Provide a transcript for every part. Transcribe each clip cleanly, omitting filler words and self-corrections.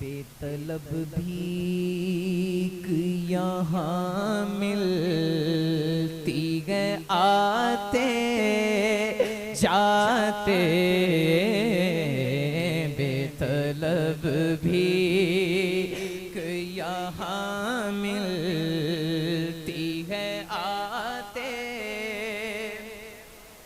بے طلب بھیک یہاں ملتی ہے آتے جاتے، بے طلب بھیک یہاں ملتی ہے آتے،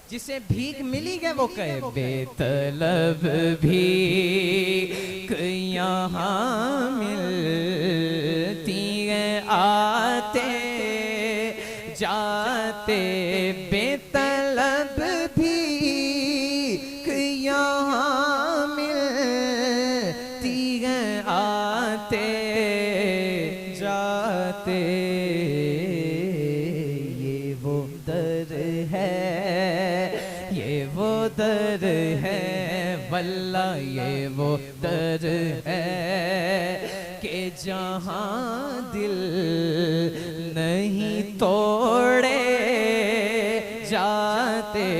جسے بھیک ملی ہے وہ کہے بے طلب بھیک یہاں ملتی ہے آتے جاتے، بے طلب بھیک یہاں ملتی ہے آتے جاتے، یہ وہ در ہے، یہ وہ در ہے، واللہ یہ وہ در ہے کہ جہاں دل نہیں توڑے جاتے،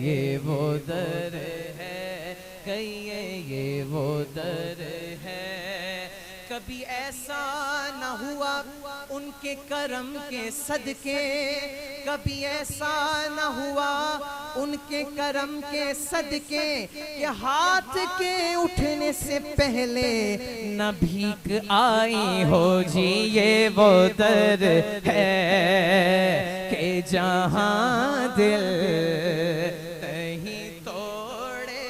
یہ وہ در ہے، کہیے یہ وہ در ہے۔ کبھی ایسا نہ ہوا ان کے کرم کے صدقے، کبھی ایسا نہ ہوا ان کے کرم کے صدقے کہ ہاتھ کے اٹھنے سے پہلے نہ بھیک آئی ہو جی، یہ وہ در ہے کہ جہاں دل نہیں توڑے،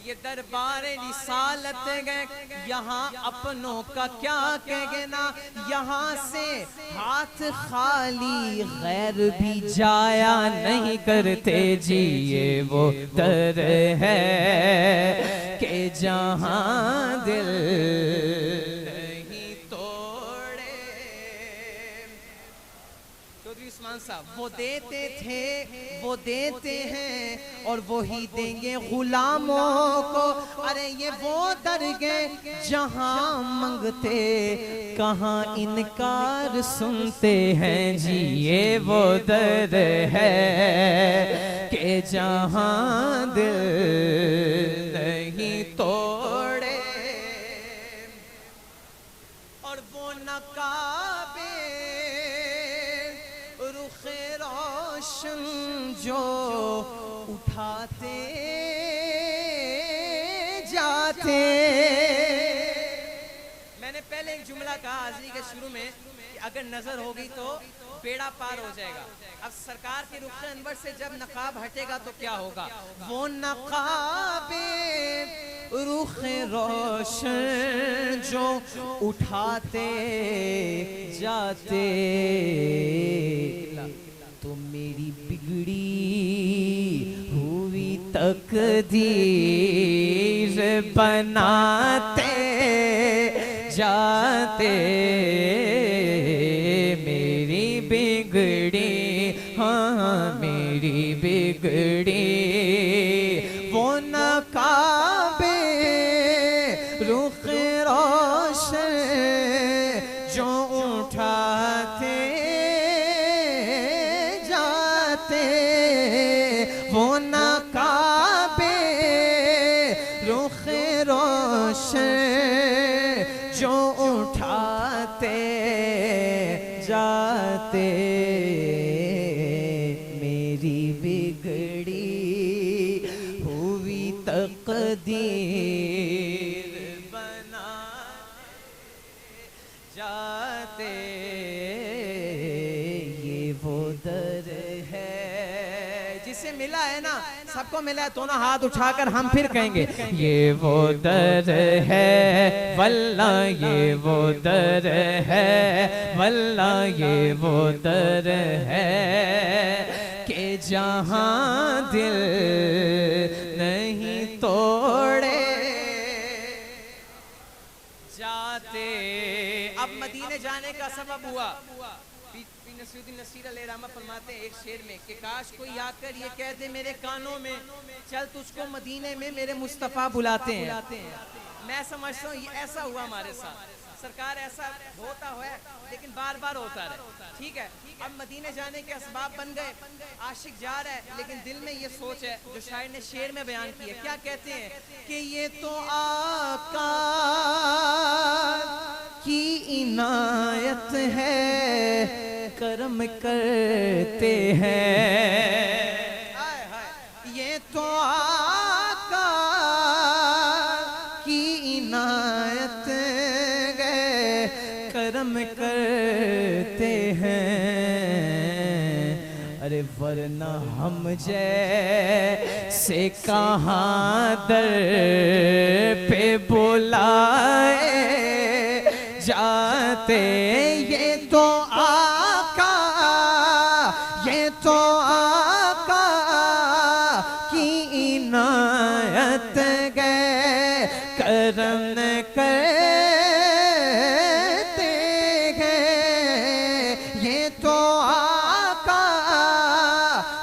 یہ دربار رسالت گئے یہاں اپنوں کا کیا کہنا، یہاں سے ہاتھ خالی غیر بھی جایا نہیں کرتے جی، یہ وہ در ہے کہ جہاں دل نہیں توڑے۔ چودھری عثمان صاحب وہ دیتے تھے وہ دیتے ہیں اور وہی دیں گے غلاموں کو، ارے یہ وہ در گئے جہاں منگتے کہاں انکار سنتے ہیں جی، یہ وہ در ہے کہ جہاں دل نہیں توڑے، اور وہ نقابے رخ روشن جو اٹھاتے جاتے، میں نے پہلے ایک جملہ کہا حاضری کے شروع میں کہ اگر نظر ہوگی تو بیڑا پار ہو جائے گا، اب سرکار کے رخ انور سے جب نقاب ہٹے گا تو کیا ہوگا، وہ نقاب رخ روشن جو اٹھاتے جاتے، تو میری بگڑی ہوئی تقدیر بناتے جاتے، میری بگڑی ہاں میری بگڑی، وہ نقاب رخ روشن جو اٹھاتے جاتے، وہ نقاب رخ روشن جو اٹھاتے جاتے، میری بگڑی ہوئی تقدیر بناتے جاتے، یہ وہ در ہے جسے ملا ہے نا، سب کو ملا ہے تو نا ہاتھ اٹھا کر ہم پھر کہیں گے یہ وہ در ہے، واللہ یہ وہ در ہے، واللہ یہ وہ در ہے کہ جہاں دل نہیں توڑے جاتے۔ اب مدینے جانے کا سبب ہوا، نصیر الدین نصیر علیہ رحمہ فرماتے ہیں ایک شعر میں کہ کاش کوئی آ کر یہ کہہ دے میرے کانوں میں، چل تجھ کو مدینے میں میرے مصطفیٰ بلاتے ہیں۔ میں سمجھتا ہوں یہ ایسا ہوا ہمارے ساتھ، سرکار ایسا ہوتا ہے لیکن بار بار ہوتا رہے، ٹھیک ہے. اب مدینے جانے کے اسباب بن گئے، عاشق جا رہا ہے لیکن دل میں یہ سوچ ہے جو شاعر نے شعر میں بیان کی ہے. کیا کہتے ہیں کہ یہ تو آقا کی عنایت ہے، کرم کرتے ہیں. یہ تو آقا کی عنایت ہے، کرم کرتے ہیں. ارے ورنہ ہم جیسے کہاں در پہ بلائے جاتے. یہ تو آقا، یہ تو آقا کی عنایت ہے، کرم کرتے ہیں. یہ تو آقا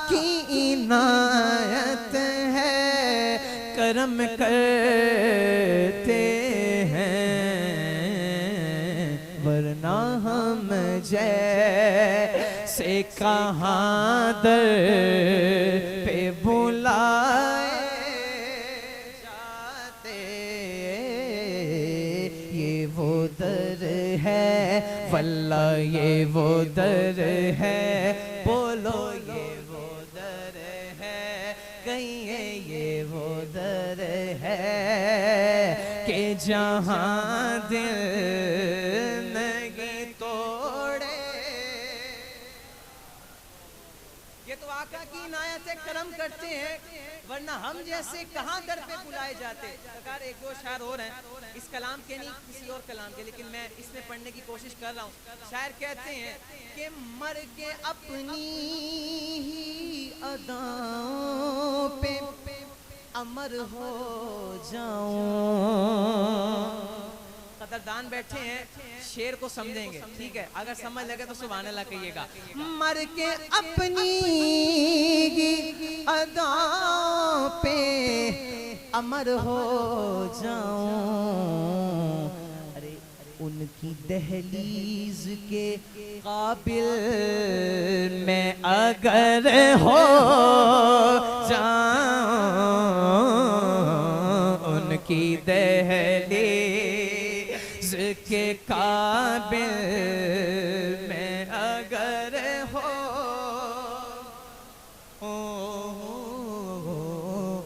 کی عنایت ہے، کرم کرتے ہیں. ورنہ ہم جیسے کہاں در پہ بلائے جاتے. یہ وہ در ہے واللہ، یہ وہ در ہے، بولو یہ وہ در ہے، کہیے یہ وہ در ہے کہ جہاں دل نہیں توڑے. یہ تو آقا کی عنایت ہے، کرم کرتے ہیں. ورنہ ہم جیسے کہاں در پہ بلائے جاتے. سرکار ایک دو اشعار اور ہیں، اس کلام کے نہیں کسی اور کلام کے، لیکن میں اس میں پڑھنے کی کوشش کر رہا ہوں. شاعر کہتے ہیں کہ مر کے اپنی ہی اداؤں پہ امر ہو جاؤں. قدردان بیٹھے ہیں، شعر کو سمجھیں گے، ٹھیک ہے؟ اگر سمجھ لگے تو سبحان اللہ کہیے گا. مر کے اپنی ہی اداؤں پہ امر ہو جاؤں. ارے ان کی دہلیز کے قابل میں اگر ہو جاؤں، ان کی دہلیز کے قابل میں اگر ہو،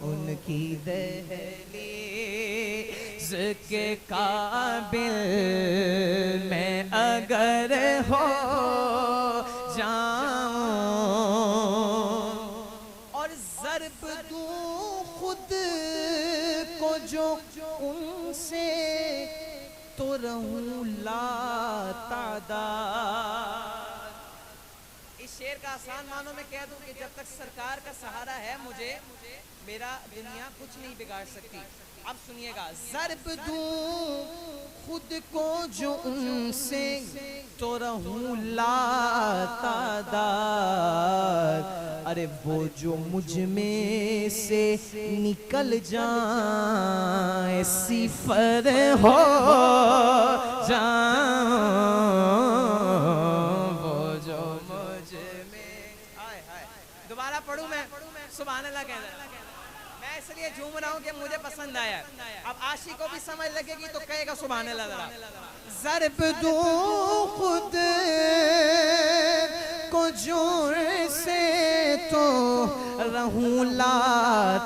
ان کی دہلیز کے قابل میں اگر ہو جاؤں، اور ضرب دوں خود کو جو ان سے تو رہوں لا تعداد. اس شعر کا آسان معنوں میں کہہ دوں کہ جب تک سرکار کا سہارا ہے مجھے، میرا دنیا کچھ نہیں بگاڑ سکتی. اب سنیے گا. ضرب دوں خود کو جو ان سے تو رہوں لا تعداد. ارے وہ جو مجھ میں سے نکل جائیں صفر ہو جاؤں، وہ جو مجھ میں. دوبارہ پڑھوں میں؟ سبحان اللہ کہنا. میں اس لیے جھوم رہا ہوں کہ مجھے پسند آیا. اب عاشق کو بھی سمجھ لگے گی تو کہے گا سبحان اللہ ذرا. ضرب دوں خود کو جوڑ سے تو رہوں لا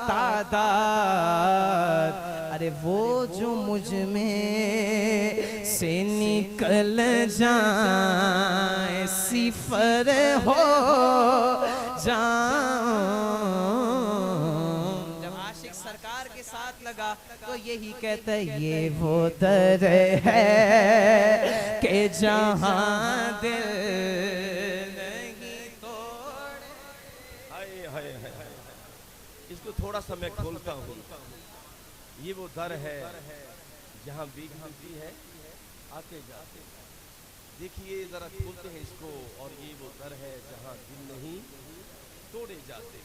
تعداد. ارے وہ جو مجھ میں سے نکل جائیں صفر ہو جاؤں. جب عاشق سرکار کے ساتھ لگا تو یہی کہتا ہے یہ وہ در ہے کہ جہاں دل نہیں توڑے. اس کو تھوڑا سا میں کھولتا ہوں. یہ وہ در ہے جہاں بیگ ملتی ہے آتے جاتے. دیکھیے ذرا کھولتے ہیں اس کو. اور یہ وہ در ہے جہاں دل نہیں توڑے جاتے.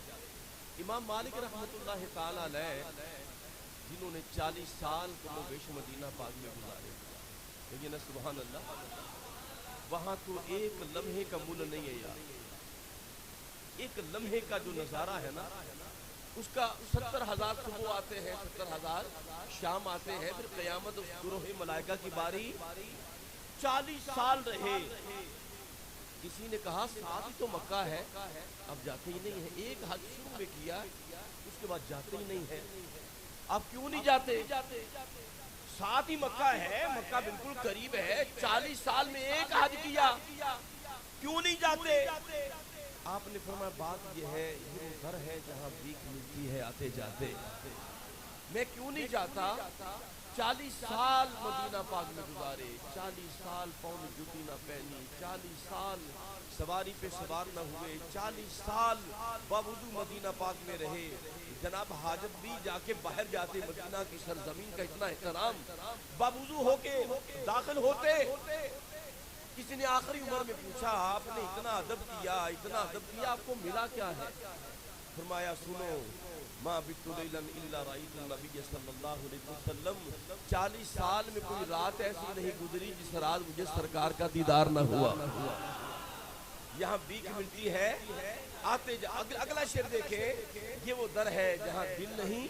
امام مالک رحمۃ اللہ تعالی علیہ جنہوں نے 40 سال کو بیش مدینہ پاک میں گزارے، لیکن سبحان اللہ، وہاں تو ایک لمحے کا مول نہیں ہے یار. ایک لمحے کا جو نظارہ ہے نا، اس کا 70,000 صبح آتے ہیں، 70,000 شام آتے ہیں، پھر قیامت اس گروہ ملائکہ کی باری 40 سال رہے. کسی نے کہا ساتھ ہی تو مکہ ہے، اب جاتے ہی نہیں ہے. ایک حج شروع میں کیا، اس کے بعد جاتے ہی نہیں ہے. آپ کیوں نہیں جاتے؟ ساتھ ہی مکہ ہے، مکہ بالکل قریب ہے، 40 سال میں ایک حج کیا، کیوں نہیں جاتے؟ آپ نے فرمایا بات یہ ہے، یہ گھر ہے جہاں بھیک ملتی ہے آتے جاتے. میں کیوں نہیں جاتا؟ 40 سال مدینہ پاک میں گزارے، 40 سال پاؤں میں جوتی نہ پہنی، 40 سال سواری پہ سوار نہ ہوئے، 40 سال باوضو مدینہ پاک میں رہے. جناب حاجت بھی جا کے باہر جاتے، مدینہ کی سرزمین کا اتنا احترام، باوضو ہو کے داخل ہوتے. کسی نے آخری عمر میں پوچھا آپ نے اتنا ادب کیا، اتنا ادب کیا، آپ کو ملا کیا ہے؟ فرمایا سنو، ما بت لیلا الا رأیت النبی صلی اللہ علیہ وسلم، 40 سال میں کوئی رات ایسی نہیں گزری جس رات مجھے سرکار کا دیدار نہ ہوا. یہاں بھیک ملتی ہے آتے اگلا شعر دیکھیں، یہ وہ در ہے جہاں دل نہیں.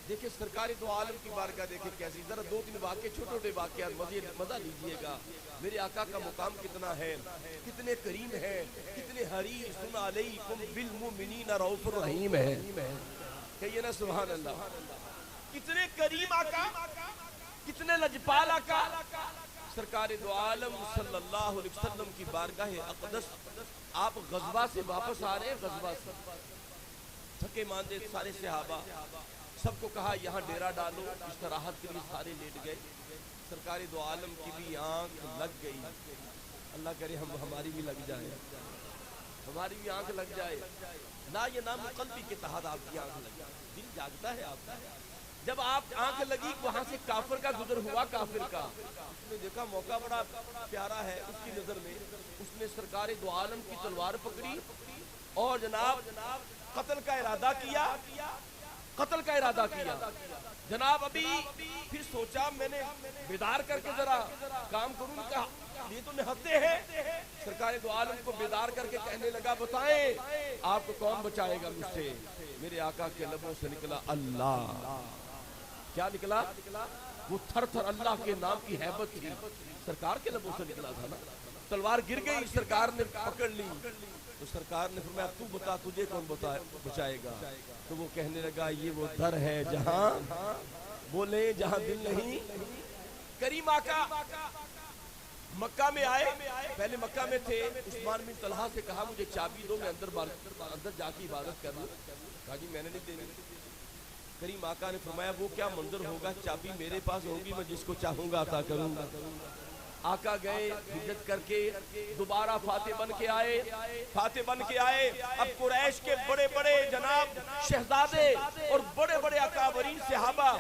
دیکھیں سرکار دو عالم کی بارگاہ دیکھیں کیسی. ذرا 2-3 واقعے چھوٹے چھوٹے واقعات مزہ لیجئے گا. میرے آقا کا مقام کتنا ہے، کتنے کریم ہے، کتنے حریص علیکم بالمؤمنین رؤوف الرحیم ہے. کہیے نا سبحان اللہ. کتنے کریم آقا، کتنے لجپال آقا. سرکار دو عالم صلی اللہ علیہ وسلم کی بارگاہ اقدس آپ غزوہ سے واپس آ رہے ہیں. غزوہ سے تھکے ماندے سارے صحابہ، سب کو کہا یہاں ڈیرا ڈالو، استراحت کے لیے سارے لیٹ گئے. سرکار دو عالم کی بھی آنکھ لگ گئی. اللہ کرے ہماری بھی لگ جائے، ہماری بھی آنکھ لگ جائے. لا یہ نام قلبی کے تحت آپ کی آنکھ لگ جائے، دل جاگتا ہے آپ کا. جب آپ آنکھ لگی وہاں سے کافر کا گزر ہوا، کافر کا. اس نے دیکھا موقع بڑا پیارا ہے اس کی نظر میں. اس نے سرکار دو عالم کی تلوار پکڑی اور جناب قتل کا ارادہ کیا، قتل کا ارادہ کیا. جناب ابھی پھر سوچا میں نے بیدار کر کے ذرا کام کروں کا، یہ تو نہتے ہیں. سرکار دو عالم کو بیدار کر کے کہنے لگا بتائیں آپ کو کون بچائے گا مجھ سے؟ میرے آقا کے لبوں سے نکلا اللہ. کیا نکلا؟ وہ تھر تھر اللہ کے نام کی ہیبت تھی، سرکار کے لبوں سے نکلا تھا نا. تلوار گر گئی، سرکار نے پکڑ لی. تو سرکار نے فرمایا تو بتا تجھے کون بچائے گا؟ تو وہ کہنے لگا یہ وہ در ہے جہاں بولے جہاں دل نہیں. کریم آقا مکہ میں آئے، پہلے مکہ میں تھے. عثمان بن طلحہ سے کہا مجھے چابی دو، میں اندر جا کے عبادت کر لوں. کہا جی میں نے نہیں دینی. کریم آقا نے فرمایا وہ کیا منظر ہوگا، چابی میرے پاس ہوگی، میں جس کو چاہوں گا عطا کروں گا. آقا گئے ہجرت کر کے دوبارہ فاتح بن کے آئے، فاتح بن کے آئے. اب قریش کے بڑے بڑے جناب شہزادے اور بڑے بڑے اکابرین صحابہ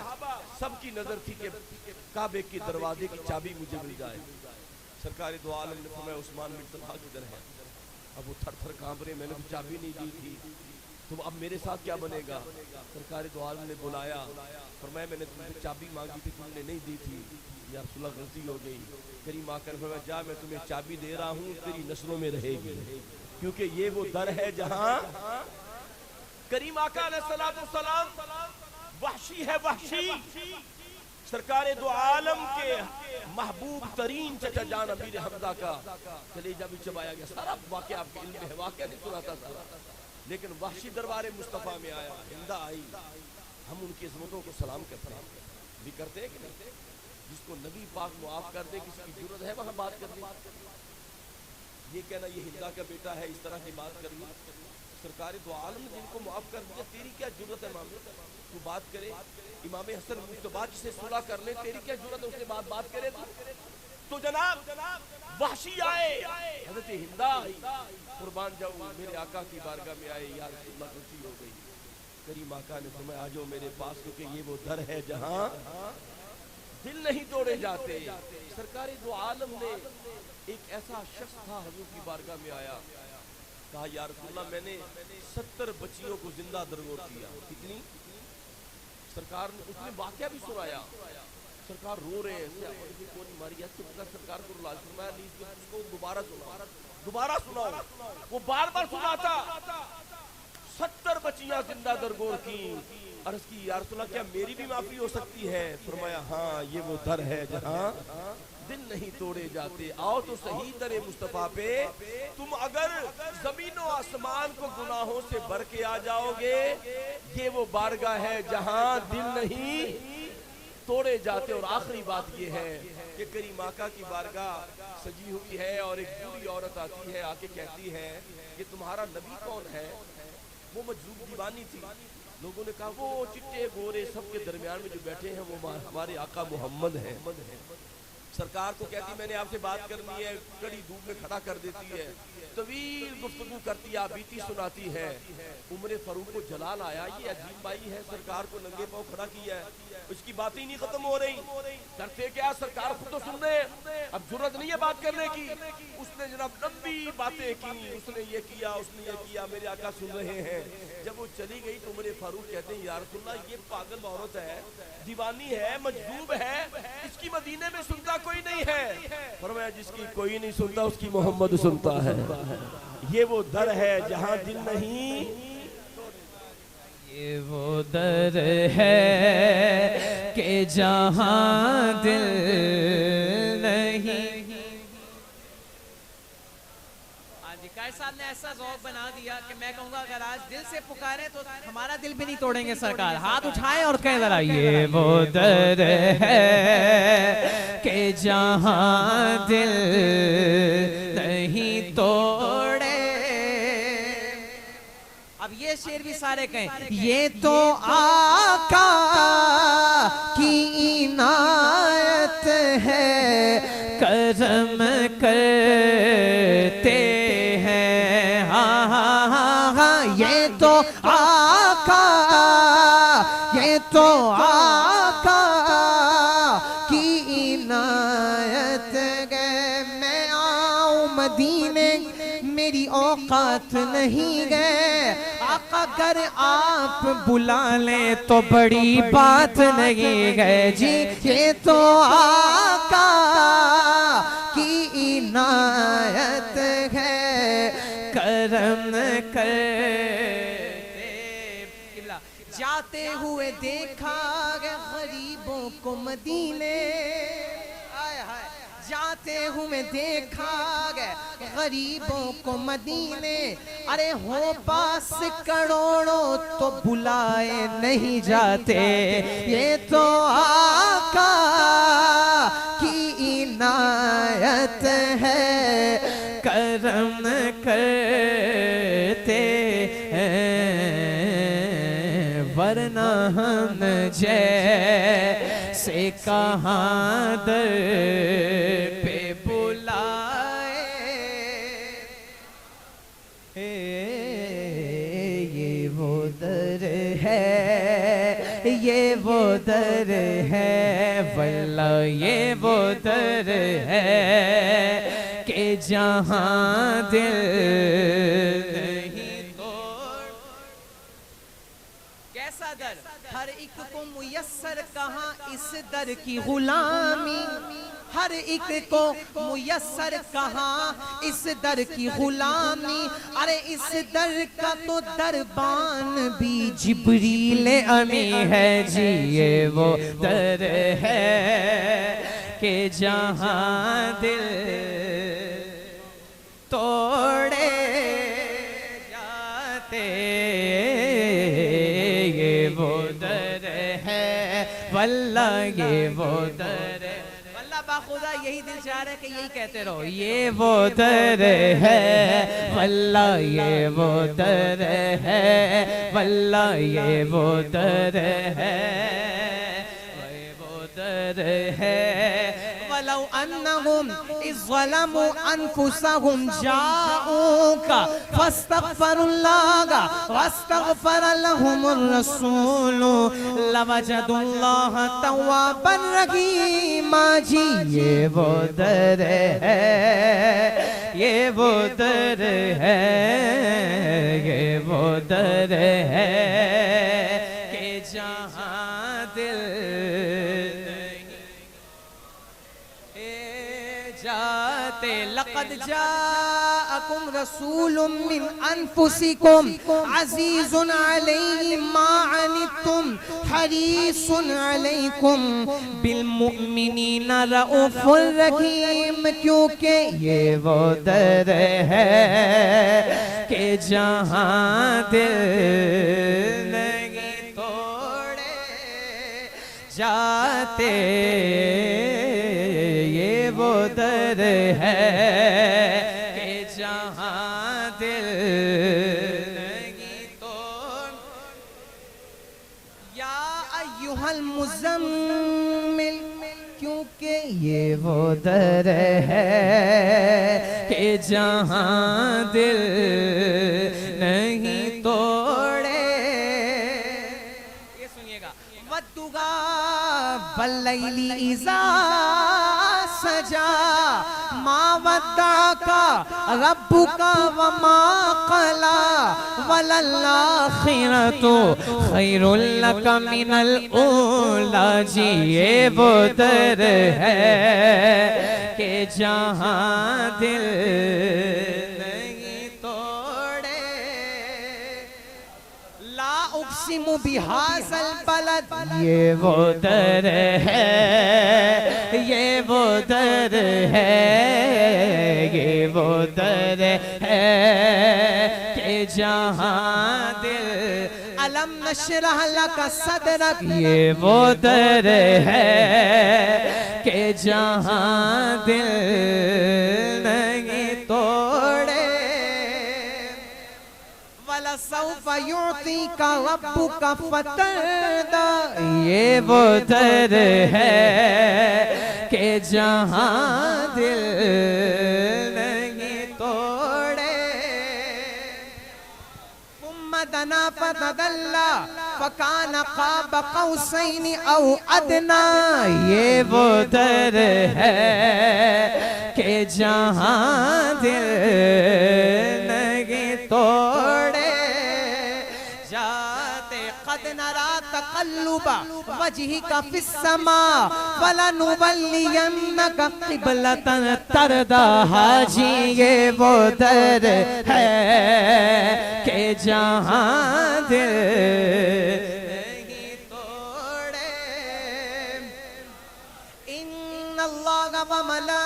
سب کی نظر تھی کہ کعبے کے دروازے کی چابی مجھے مل جائے. سرکار دو عالم نے فرمایا عثمان بن طلحہ کدھر ہے؟ اب وہ تھر تھر کانپ رہے، میں نے تو چابی نہیں دی تھی، تو اب میرے ساتھ کیا بنے گا؟ سرکار دو عالم نے بلایا، فرمایا میں نے تم سے چابی مانگی تھی تم نے نہیں دی تھی، یا رسول اللہ غلطی ہو گئی. کریم آقا نے فرمایا جا میں تمہیں چابی دے رہا ہوں، تیری نسلوں میں رہے گی، کیونکہ یہ وہ در ہے جہاں. کریم آقا علیہ السلام وحشی ہے، وحشی. سرکار دو عالم کے محبوب ترین چچا جان امیر حمزہ کا کلیجہ بھی چبایا گیا. سارا واقعہ آپ کے علم میں ہے، واقعہ نہیں سنا تھا سارا. لیکن وحشی دربار مصطفیٰ میں آیا، ہندہ آئی. ہم ان کی عظمتوں کو سلام کرتے ہیں، بھی کرتے ہیں کہ نہیں؟ جس کو نبی پاک معاف کر دے کسی کی ضرورت ہے وہاں بات کرنے. یہ کہنا یہ ہندہ کا بیٹا ہے اس طرح کی بات کرنا. سرکار دو عالم نے جن کو معاف کر دیا، تیری کیا ضرورت ہے معاملے تو بات کرے. امام حسن مجتبیٰ جسے صلح کر لے، تیری کیا ضرورت ہے اس سے بات کرے. تو جناب وحشی آئے، حضرت ہندہ آئی، قربان جاؤں میرے آقا کی بارگاہ میں آئے، یا رسول اللہ غلطی ہو گئی. کریم آقا نے فرمایا آ جاؤ میرے پاس، کیونکہ یہ وہ در ہے جہاں دل نہیں توڑے جاتے. سرکار دو عالم نے ایک ایسا شخص تھا حضور کی بارگاہ میں آیا، کہا یا رسول اللہ میں نے 70 بچیوں کو زندہ درگور کیا. کتنی؟ سرکار نے اس نے واقعہ بھی سنایا. سرکار رو رہے ہیں، کون ماری ہے؟ چپ کر، سرکار کو رلا فرمایا نہیں، اس کو دوبارہ سناؤ۔ وہ بار بار سناتا، 70 بچیاں زندہ درگور کی۔ عرض کی یا رسول اللہ کیا میری بھی معافی ہو سکتی ہے؟ فرمایا ہاں، یہ وہ در ہے جہاں دل نہیں توڑے جاتے۔ آؤ تو صحیح در مصطفیٰ پہ، تم اگر زمین و آسمان کو گناہوں سے بھر کے آ جاؤ گے، یہ وہ بارگاہ ہے جہاں دل نہیں توڑے جاتے۔ اور آخری بات یہ ہے کہ کریم آقا کی بارگاہ سجی ہوئی ہے اور ایک بوڑھی عورت آتی ہے، آ کے کہتی ہے کہ تمہارا نبی کون ہے؟ وہ مجذوب دیوانی تھی۔ لوگوں نے کہا وہ چٹے گورے سب کے درمیان میں جو بیٹھے ہیں وہ ہمارے آقا محمد ہیں۔ سرکار کو کہتی میں نے آپ سے بات کرنی ہے، کڑی دھوپ میں کھڑا کر دیتی ہے، طویل گفتگو کرتی ہے، بیتی سناتی ہے۔ عمر فاروق کو جلال آیا، یہ عجیب بائی ہے، سرکار کو ننگے پاؤں کھڑا کیا ہے، اس کی باتیں نہیں ختم ہو رہی۔ کرتے کیا؟ سرکار خود تو سن رہے ہیں، اب جرت نہیں ہے بات کرنے کی۔ اس نے جناب لمبی باتیں کی، اس نے یہ کیا، اس نے یہ کیا، میرے آقا سن رہے ہیں۔ جب وہ چلی گئی تو عمر فاروق کہتے ہیں یا رسول اللہ یہ پاگل عورت ہے، دیوانی ہے، مجذوب ہے، اس کی مدینے میں سنتا کوئی نہیں ہے۔ فرمایا جس کی کوئی نہیں سنتا اس کی محمد سنتا ہے۔ یہ وہ در ہے جہاں دل نہیں، یہ وہ در ہے کہ جہاں دل نہیں۔ آج قائد صاحب نے ایسا ذوق بنا دیا کہ میں کہوں گا اگر آج دل سے پکارے تو ہمارا دل بھی نہیں توڑیں گے سرکار۔ ہاتھ اٹھائیں اور کہیں ذرا یہ وہ در ہے کہ جہاں دل نہیں توڑے۔ اب یہ شعر بھی سارے کہیں، یہ تو آقا کی عنایت ہے، کرم کرتے ہیں، ہاں ہاں ہاں ہاں، یہ تو آقا، یہ تو آقا کی عنایت ہے۔ میں آؤں مدینے میری اوقات نہیں گئے، آقا اگر آپ بلا لیں تو بڑی بات نہیں گئے جی۔ یہ تو آقا کی عنایت ہے، کرم کرتے۔ جاتے ہوئے دیکھا گیا غریبوں کو مدینے، جاتے ہوئے دیکھا گیا غریبوں کو مدینے، ارے ہو پاس کروڑوں تو بلائے نہیں جاتے۔ یہ تو آقا کی عنایت ہے، کرم کرتے ہیں، ورنہ ہم جیسے کہاں در پہ بلائے۔ یہ وہ در ہے، یہ وہ در ہے، واللہ یہ وہ در ہے کہ جہاں دل نہیں توڑ۔ کیسا در؟ ہر ایک کو میسر کہاں اس در کی غلامی، ہر ایک کو میسر کہاں اس در کی غلامی، ارے اس در کا تو دربان بھی جبریل امی ہے جی۔ یہ وہ در ہے کہ جہاں دل توڑے جاتے، یہ وہ در ہے، واللہ یہ وہ در ہے، واللہ باخدا یہی دل چاہ رہا ہے کہ یہی کہتے رہو، یہ وہ در ہے، واللہ یہ وہ در ہے، واللہ یہ وہ در ہے، یہ وہ در ہے۔ وَلَوْ أَنَّهُمْ إِذْ ظَلَمُوا أَنفُسَهُمْ جَاءُوكَ فَاسْتَغْفَرُوا اللَّهَ وَاسْتَغْفَرَ لَهُمُ الرَّسُولُ لَوَجَدُوا اللَّهَ تَوَّابًا رَحِيمًا جی۔ یہ وہ در ہے، یہ وہ در ہے، یہ وہ در ہے کہ جہاں دل نہیں لقد جاءكم رسول من انفسكم عزيز عليه ما عنتم حريص عليكم بالمؤمنين رؤوف رحيم. کیونکہ یہ وہ در ہے کہ جہاں دل نہیں توڑے جاتے. یہ وہ در ہے کہ جہاں دل نہیں توڑ. یا ایھا المزمل کیونکہ یہ وہ در ہے کہ جہاں دل نہیں توڑے. یہ سنیے گا. وَالدُّغَا وَاللَّيْلِ إِذَا سَجَا مَا وَدَّعَكَ رَبُّكَ وَمَا قَلَى وَلَلْآخِرَةُ خَيْرٌ لَكَ مِنَ الْأُولَى. جی یہ وہ در ہے کہ جہاں دل نہیں توڑے. لا اقسم بہذا البلد یہ وہ در ہے. یہ وہ در ہے. یہ وہ در ہے کہ جہاں دل. الم نشرح لک صدرک یہ وہ در ہے کہ جہاں دل نہیں توڑے. وَلَسَوْفَ يُعْطِيكَ رَبُّكَ فَتَرْضَى. یہ وہ در ہے کہ جہاں دل نہیں توڑے. ثم دنا فتدلى فكان قاب قوسين او ادنى. یہ وہ در ہے کہ جہاں دل نہیں توڑے جاتے. قد نرى تقلب وجهك في السماء فلنولينك قبلة ترضاها. جی یہ وہ در ہے کہ جہاں دل نہیں توڑے. ان اللہ وملائکتہ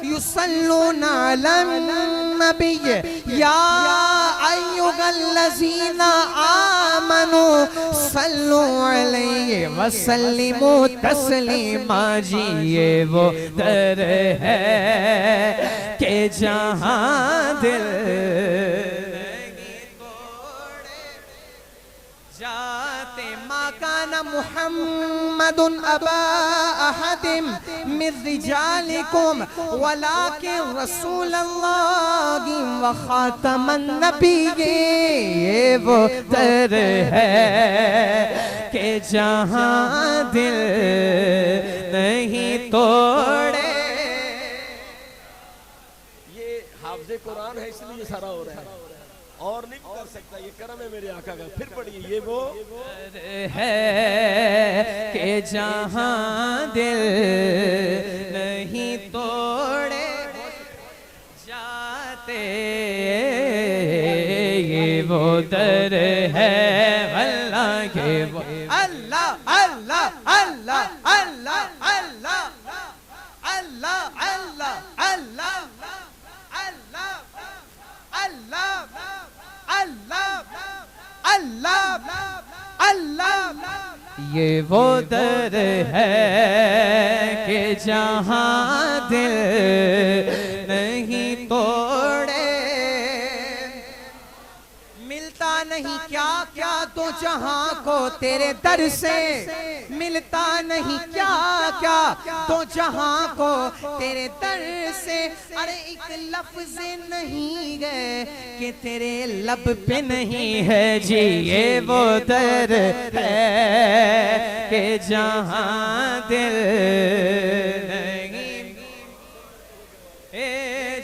یصلون علی النبی یا ایھا الذین آمنوا صلوا علیہ وسلموا تسلیما. جی یہ وہ در ہے کہ جہاں دل نہیں توڑے جاتے. ما کان محمد ابا احد من رجالکم ولکن رسول اللہ وخاتم النبیین. یہ وہ در ہے کہ جہاں دل نہیں توڑے. یہ حافظ قرآن ہے اس لیے یہ سارا ہو رہا ہے اور نہیں کر سکتا. یہ کرم ہے میرے آقا کا. پھر پڑھیے. یہ وہ ہے کہ جہاں دل نہیں توڑے جاتے. یہ وہ در ہے واللہ کے وہ. اللہ اللہ اللہ اللہ اللہ اللہ اللہ اللہ اللہ اللہ اللہ اللہ. یہ وہ در ہے کہ جہاں دل نہیں توڑے. ملتا نہیں کیا کیا تو جہاں کو تیرے در سے. ملتا نہیں کیا کیا تو جہاں کو تیرے در سے. ارے ایک لفظ نہیں ہے کہ تیرے لب پہ نہیں ہے. جی یہ وہ در ہے کہ جہاں دل نہیں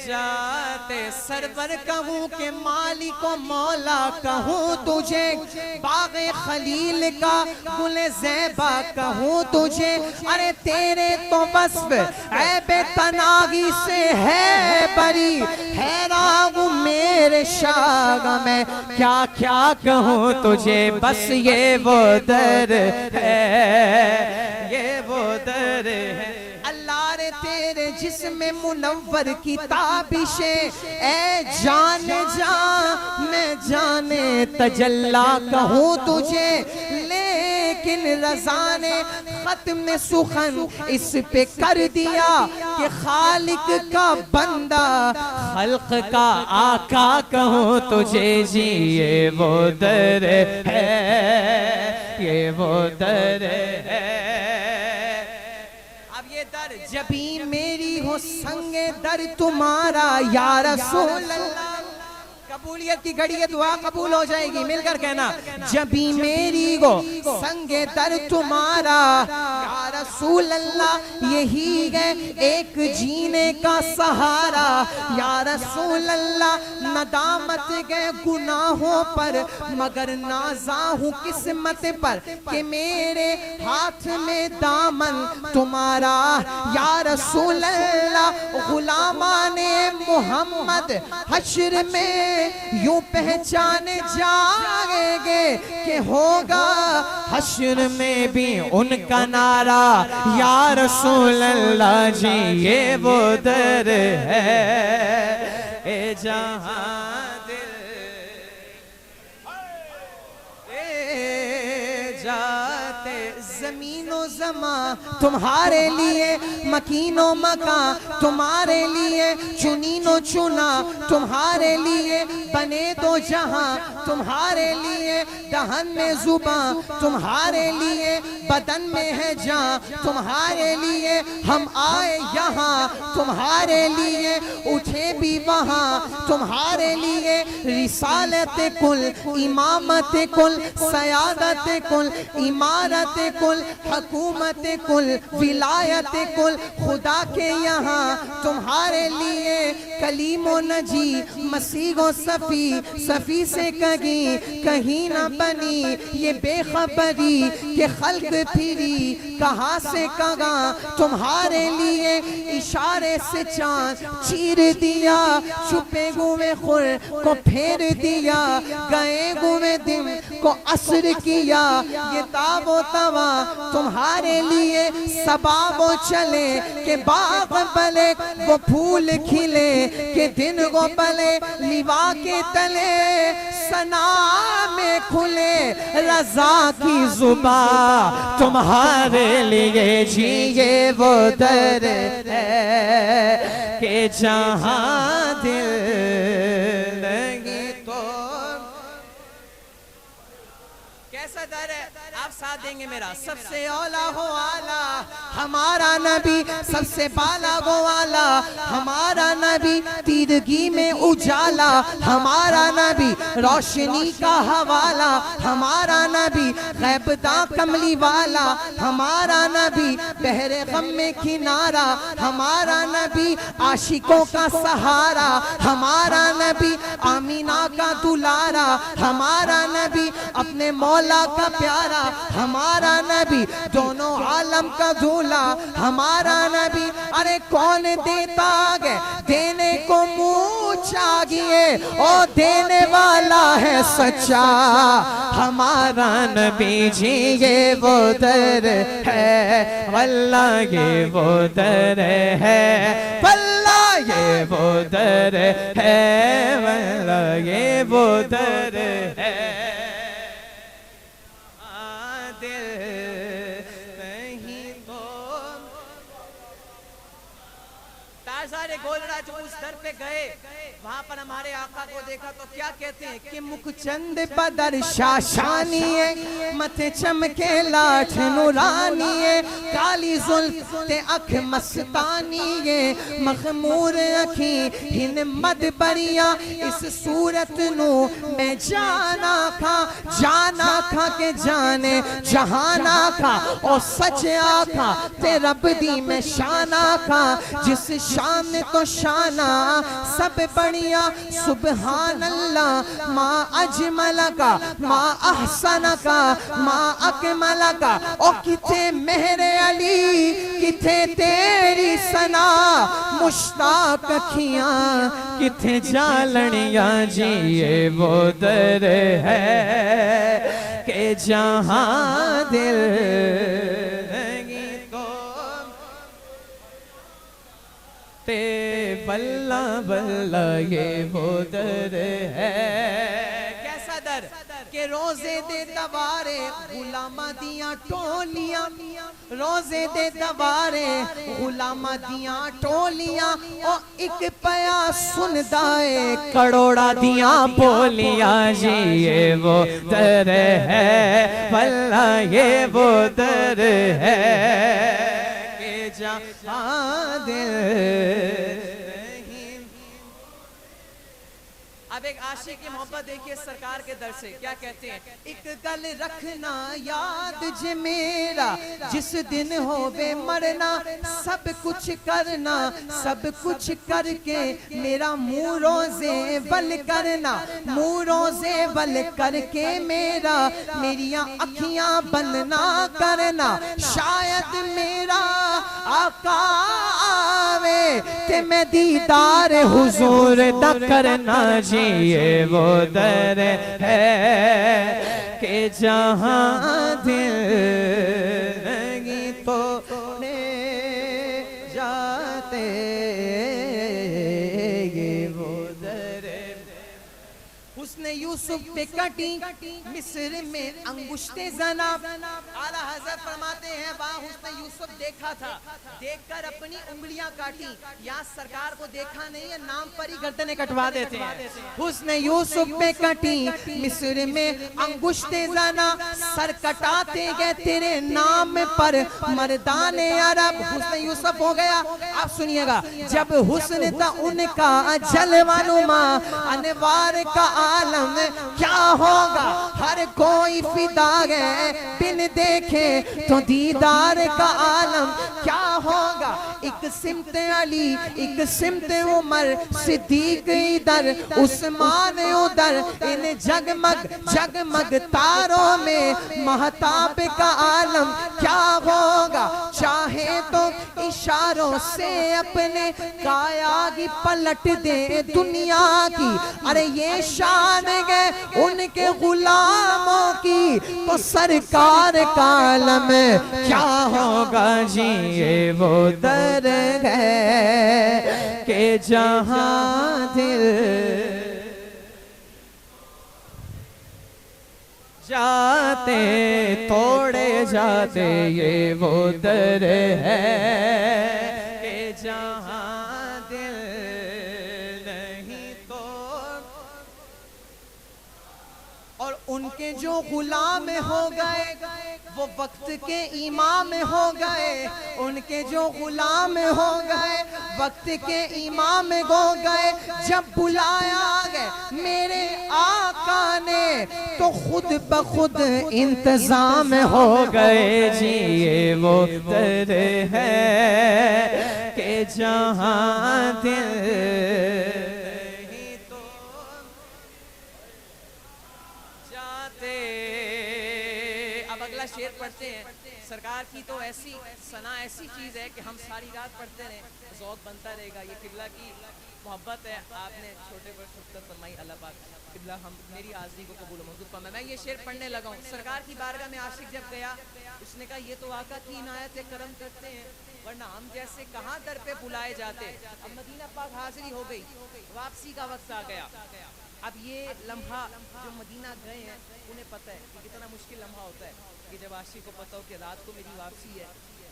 جاتے. سرور کہوں کہ مالک و مولا کہوں تجھے، باغ خلیل کا گل زیبا کہوں تجھے، ارے تیرے تو وصف عیب تناغی سے ہے بری، حیران ہوں میرے شاگ میں کیا کیا کہوں تجھے، بس یہ وہ در ہے، یہ وہ در ہے۔ اللہ رے تیرے جسم منور کی تابشیں، اے جان جان میں جانے تجلا کہوں تجھے، لیکن رضا نے ختم سخن اس پہ کر دیا کہ خالق کا بندہ خلق کا آقا کہوں تجھے، جی یہ وہ در ہے، یہ وہ در ہے۔ اب یہ در جبھی میری ہو سنگ در تمہارا یا رسول اللہ، قبولیت کی گھڑی ہے، دعا قبول ہو جائے گی، مل کر کہنا، جبھی میری گو سنگ در تمہارا یا رسول اللہ، یہی ہے ایک جینے کا سہارا یا رسول اللہ، ندامت گئے گناہوں پر مگر نازاں ہوں قسمت پر کہ میرے ہاتھ میں دامن تمہارا یا رسول اللہ، غلامان محمد حشر میں یوں پہچانے جائیں گے کہ ہوگا حشر میں بھی ان کا نعرہ یا رسول اللہ، جی یہ وہ در ہے، اے جہاں دل اے جاتے زمین و زمان تمہارے لیے، مکین و مکان تمہارے لیے، چنین و چنا تمہارے لیے، بنے دو جہاں تمہارے لیے، دہن میں زبان تمہارے لیے، بدن میں ہے جان تمہارے لیے، ہم آئے یہاں تمہارے لیے، اٹھے بھی وہاں تمہارے لیے، رسالت کل، امامت کل، سیادت کل، امارت کل، حکومت کل، ولایت کل، خدا کے یہاں تمہارے لیے، کلیم و نجی، مسیح و صفی، صفی سے کہیں نہ بنی یہ بے خبری کہ خلق پھری کہاں سے کہاں تمہارے لیے، اشارے سے چاند چیر دیا، چھپے ہوئے خور کو پھیر دیا، گئے ہوئے دن کو عصر کیا، یہ تاب و توا تمہارے لیے، سباب و چلے کہ باغ بلے، وہ پھول کھلے کہ دن کو بلے، لیوا کے تلے سنا میں کھلے، رضا کی زباں تمہارے لیے، جی یہ وہ در ہے کہ جہاں دل نہیں تو کیسا در ہے، آپ ساتھ دیں گے میرا، سب سے اولا ہو آلہ ہمارا نبی، سب سے بالا گو آلہ ہمارا نبی، تیرگی میں اجالا ہمارا نبی، روشنی کا حوالہ ہمارا نبی، غیب داں کملی والا ہمارا نبی، بحر غم میں کنارہ ہمارا نبی، عاشقوں کا سہارا ہمارا نبی، آمینہ کا دلارا ہمارا نبی، اپنے مولا کا پیارا ہمارا نبی، دونوں عالم کا دھولا ہمارا نبی، ارے کون دیتا گے دینے کو منہ چاہیے، اور دینے والا ہے سچا ہمارا نبی، جی یہ وہ در ہے، واللہ یہ وہ در ہے، واللہ یہ وہ در ہے، واللہ یہ وہ در ہے، سارے گول راج اس در پہ گئے، وہاں پر ہمارے آقا کو دیکھا تو کیا کہتے ہیں کہ مکھ چند بدر شاشانی ہے، متھے چمکے لاٹھ نورانی ہے، کالی زلف تے اکھ مستانی ہے، مخمور اکھی ہن مد بریا، اس صورت نو میں جانا کھا کہ جانے جہانا کھا، اور سچ آکھا تے رب دی میں شانا کھا، جس شان تو شانہ سب بڑھ پڑھیا سبحان اللہ ما اجملکا ما احسنکا ما اکملکا، او کتھے مہر علی کتھے تیری ثنا، مشتاق اکھیاں کتھے جالنیاں جی، یہ وہ در ہے کہ جہاں دل نہیں تو تے بلہ بلہ، یہ وہ در ہے۔ کیسا در کہ روزے دے دوارے غلامہ دیاں ٹولیاں، روزے دے دوارے غلامہ دیاں ٹولیاں، او ایک پیا سندائے کروڑا دیاں بولیاں جی، یہ وہ در ہے واللہ، یہ وہ در ہے کہ جہاں دل۔ اب ایک عاشق کی محبت دیکھیے سرکار کے در سے کیا کہتے ہیں، ایک گل رکھنا یاد جے میرا، جس دن ہووے مرنا، سب کچھ کرنا، سب کچھ کر کے میرا منہ روزے ول کرنا، منہ روزے ول کر کے میریاں اکھیاں بند نہ کرنا، شاید میرا آقا آوے تے میں دیدار حضور دا کرنا جی، یہ وہ در ہے کہ جہاں دل نہیں توڑے جاتے، یہ وہ در ہے۔ حسن یوسف پہ کٹی مصر میں انگشت زنا، اعلیٰ حضرت فرماتے ہیں وہاں حسن یوسف دیکھا تھا، دیکھ کر اپنی انگلیاں کاٹی، یا سرکار کو دیکھا نہیں ہے نام پر ہی گردنیں کٹوا دیتے ہیں۔ حسن یوسف پہ کٹی مصر میں انگشت زنا، سر کٹاتے گئے تیرے نام پر مردان عرب، حسن یوسف ہو گیا۔ آپ سنیے گا جب حسن تھا ان کا جلوہ نما، انوار کا عالم کیا ہوگا، ہر کوئی فدا ہے بن دیکھے تو دیدار کا عالم کیا ہوگا، ایک سمت علی ایک سمت عمر، صدیق ادھر عثمان ادھر، ان جگمگ جگمگ تاروں میں مہتاب کا عالم کیا ہوگا، چاہے تو اشاروں سے اپنے کایا کی پلٹ دے دنیا کی، ارے یہ شان ہے ان کے غلاموں کی، تو سرکار کا عالم کیا ہوگا جی، یہ وہ در ہے کہ جہاں دل جاتے توڑے جاتے، یہ وہ در ہے کہ جہاں دل نہیں توڑ۔ اور ان کے جو غلام ہو گئے وہ وقت کے امام ہو گئے، ان کے جو غلام ہو گئے وقت کے امام ہو گئے، جب بلایا گئے میرے آقا نے تو خود بخود انتظام ہو گئے جی، یہ وہ در ہے کہ جہاں دل شعر پڑھتے ہیں سرکار کی، تو ایسی ثنا ایسی چیز ہے کہ ہم ساری رات پڑھتے رہیں ذوق بنتا رہے گا۔ یہ قبلہ کی محبت ہے، آپ نے چھوٹے پر خطبت فرمائی، اللہ پاک قبلہ ہم میری حاضری کو قبول و منظور فرمائے۔ میں یہ شعر پڑھنے لگا ہوں، سرکار کی بارگاہ میں عاشق جب گیا، اس نے کہا یہ تو آقا کی عنایت کرم کرتے ہیں، ورنہ ہم جیسے کہاں در پہ بلائے جاتے۔ اب مدینہ پاک حاضری ہو گئی، واپسی کا وقت آ گیا۔ اب یہ لمحہ جو مدینہ گئے ہیں انہیں پتہ ہے کہ کتنا مشکل لمحہ ہوتا ہے کہ جب عاشق کو پتہ ہو کہ رات کو میری واپسی ہے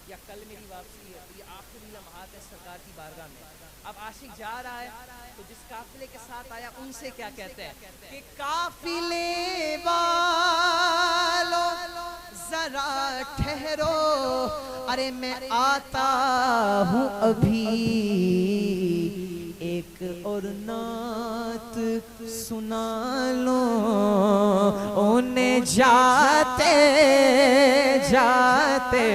یا کل میری واپسی ہے، یہ آخری لمحات ہے سرکار کی بارگاہ میں۔ اب عاشق جا رہا ہے تو جس قافلے کے ساتھ آیا ان سے کیا کہتے ہیں کہ قافلے والو ذرا ٹھہرو، ارے میں آتا ہوں ابھی، ایک اور نعت سنا لو انہیں جاتے جاتے،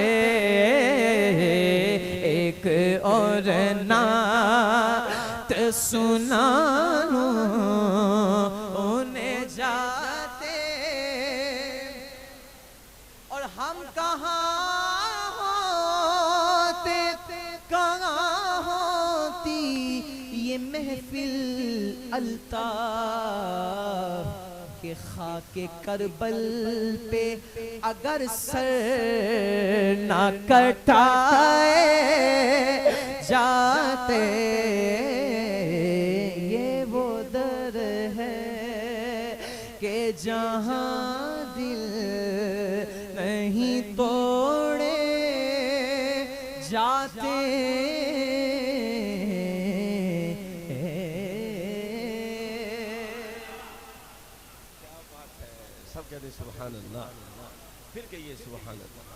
ایک اور نعت سنا محفل الطاف کہ خاک کربل پہ اگر سر نہ کٹائے جاتے، یہ وہ در ہے کہ جہاں دل نہیں توڑے جاتے۔ سب کہتے سبحان اللہ، پھر کہیے سبحان اللہ،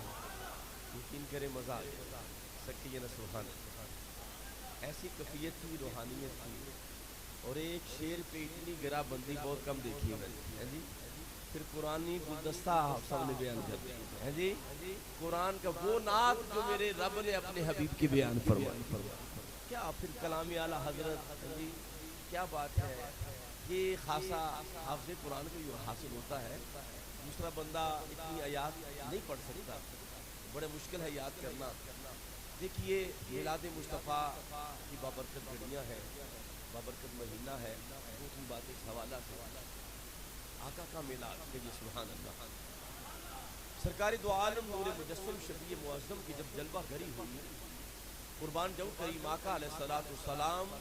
یقین کرے مزہ آ گیا، سب کہیے نا سبحان اللہ۔ ایسی کفیت تھی، روحانیت تھی، اور ایک شعر پہ اتنی گرا بندی بہت کم دیکھی ہے جی۔ پھر قرآنی گلدستہ آپ سب نے بیان کر دیا ہے جی، قرآن کا وہ نعت جو میرے رب نے اپنے حبیب کی بیان فرمائی۔ کیا پھر کلام اعلیٰ حضرت جی، کیا بات ہے، یہ خاصا حافظ قرآن کو یہ حاصل ہوتا ہے، دوسرا بندہ اتنی آیات نہیں پڑھ سکتا، بڑے مشکل ہے یاد کرنا۔ دیکھیے میلاد مصطفیٰ کی بابرکت گھڑیاں ہیں، بابرکت مہینہ ہے، دو تین باتیں اس حوالہ سے۔ آقا کا میلاد، کہیے سبحان اللہ۔ سرکار دو عالم نور مجسم شفیع معظم کی جب جلوہ گری ہوئی، قربان جاؤں کریم آقا علیہ السلام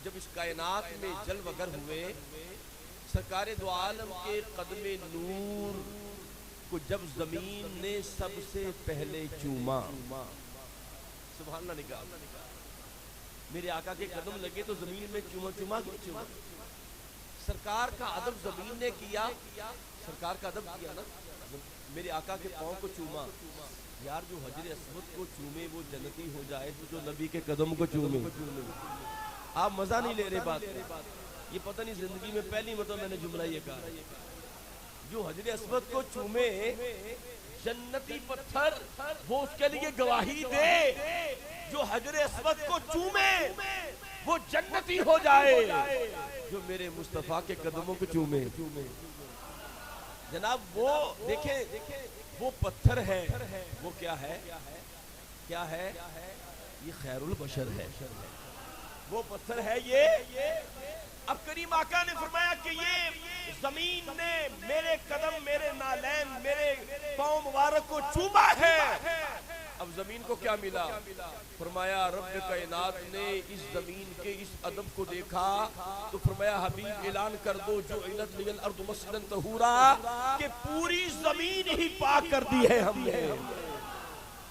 جب اس کائنات میں جلوہ گر ہوئے، سرکار دو عالم کے قدم نور کو جب زمین نے سب سے پہلے چوما، سبحان اللہ نکال، میرے آقا کے قدم لگے تو زمین میں چوما چوما کیوں چوما؟ سرکار کا ادب زمین نے کیا، سرکار کا ادب کیا نا، میرے آقا کے پاؤں کو چوما۔ یار جو حجر اسود کو چومے وہ جنتی ہو جائے، تو جو نبی کے قدم کو چومے، آپ مزہ نہیں لے رہے بات کا، یہ پتہ نہیں زندگی میں پہلی مرتبہ میں نے جملہ یہ کہا، جو حجر اسود کو چومے جنتی پتھر وہ اس کے لیے گواہی دے، جو حجر اسود کو چومے وہ جنتی ہو جائے، جو میرے مصطفیٰ کے قدموں کو چومے۔ جناب وہ دیکھیں وہ پتھر ہے، وہ کیا ہے، کیا ہے، یہ خیر البشر ہے، وہ پتھر ہے یہ۔ اب کریم آقا نے فرمایا کہ یہ زمین نے میرے قدم، میرے نالین، میرے پاؤں مبارک کو چوما ہے۔ اب زمین کو کیا ملا؟ فرمایا رب کائنات نے اس زمین کے اس ادب کو دیکھا تو فرمایا حبیب اعلان کر دو جو علت لی الارض مسجدا طہورا، کہ پوری زمین ہی پاک کر دی ہے ہم نے۔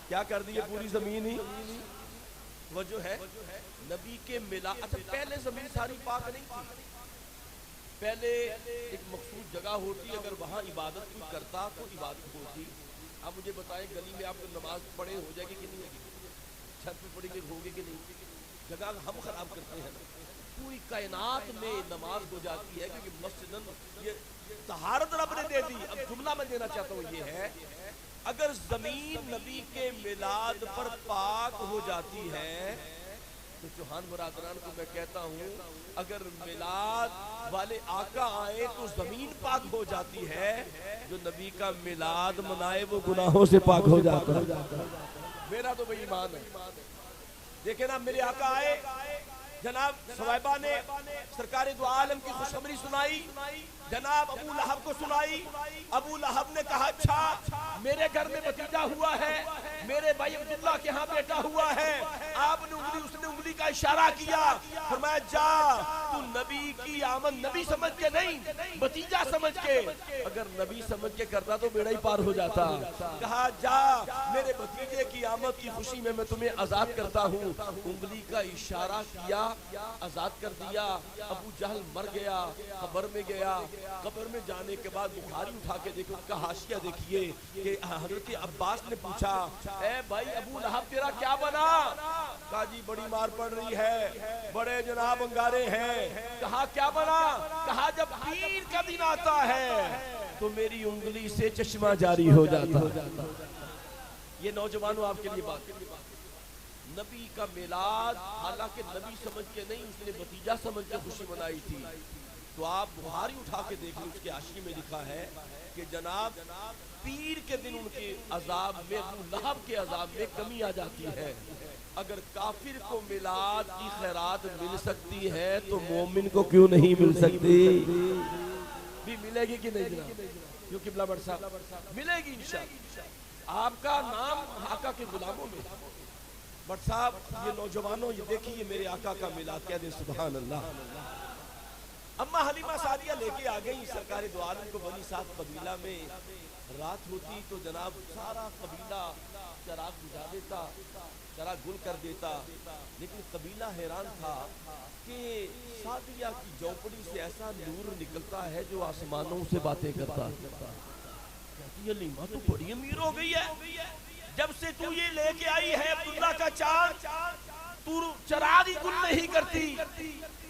کیا کر دی ہے پوری زمین ہی؟ وہ جو ہے نبی کے میلاد، اچھا پہلے زمین ساری پاک نہیں تھی، پہلے ایک مخصوص جگہ ہوتی، اگر وہاں عبادت کوئی کرتا تو عبادت ہوتی۔ آپ مجھے بتائیں گلی میں آپ کو نماز پڑھے ہو جائے گی کہ نہیں ہوگی؟ چھت پہ پڑھیں گے ہوگی کہ نہیں؟ جگہ ہم خراب کرتے ہیں، پوری کائنات میں نماز ہو جاتی ہے، کیونکہ مسجدن یہ طہارت رب نے دے دی۔ اب جملہ میں دینا چاہتا ہوں یہ ہے، اگر زمین نبی کے میلاد پر پاک ہو جاتی ہے تو چوہان برادران کو میں کہتا ہوں اگر میلاد والے آقا آئے تو زمین پاک ہو جاتی ہے، جو نبی کا میلاد منائے وہ گناہوں سے پاک ہو جاتا ہے۔ میرا تو بھئی ایمان ہے۔ دیکھیں نا میرے آقا آئے، جناب صحابہ نے سرکار دو عالم کی خوشخبری سنائی، جناب ابو لہب کو سنائی۔ ابو لہب نے کہا اچھا میرے گھر میں بھتیجا ہوا ہے، میرے بھائی عبداللہ کے ہاں بیٹا ہوا ہے۔ آپ نے اس نے انگلی کا اشارہ کیا، فرمایا جا تو نبی کی آمد نبی سمجھ کے نہیں بھتیجا سمجھ کے، اگر نبی سمجھ کے کرتا تو بیڑا ہی پار ہو جاتا۔ کہا جا میرے بھتیجے کی آمد کی خوشی میں تمہیں آزاد کرتا ہوں۔ انگلی کا اشارہ کیا، آزاد کر دیا۔ ابو جہل مر گیا، قبر میں گیا، قبر میں جانے کے بعد بخاری اٹھا کے دیکھو، اس کا حاشیہ دیکھیے کہ حضرت عباس نے پوچھا اے بھائی ابو لہب تیرا کیا بنا؟ کہا جی بڑی مار پڑ رہی ہے، بڑے جناب انگارے ہیں۔ کہا کیا بنا؟ کہا جب پیر کا دن آتا ہے تو میری انگلی سے چشمہ جاری ہو جاتا۔ یہ نوجوانوں آپ کے لیے بات، نبی کا میلاد حالانکہ نبی سمجھ کے نہیں، اس نے بھتیجا سمجھ کے خوشی منائی تھی۔ تو آپ بخاری اٹھا کے دیکھ لیں، اس کے حاشیے میں لکھا ہے کہ جناب پیر کے دن ان کے عذاب میں، ابو لہب کے عذاب میں کمی آ جاتی ہے۔ اگر کافر کو میلاد کی خیرات مل سکتی ہے تو مومن کو کیوں نہیں مل سکتی؟ بھی ملے گی کہ نہیں جناب؟ کیوں قبلہ بڑھ صاحب؟ ملے گی انشاءاللہ۔ آپ کا نام آقا کے غلاموں میں۔ بٹ صاحب یہ نوجوانوں یہ دیکھیے میرے آقا کا میلاد، کہہ دیں سبحان اللہ۔ اما حلیمہ سعدیہ لے کے آ گئی سرکار دو عالم کو بنی سعد قبیلہ میں۔ رات ہوتی تو جناب سارا قبیلہ چراغ بجھا دیتا، چراغ گل کر دیتا، لیکن قبیلہ حیران تھا کہ سعدیہ کی جھونپڑی سے ایسا نور نکلتا ہے جو آسمانوں سے باتیں کرتا۔ کہتی حلیمہ تو بڑی امیر ہو گئی ہے، جب سے تو یہ لے کے آئی ہے عبداللہ کا چاند تو چراغ ہی گل نہیں کرتی۔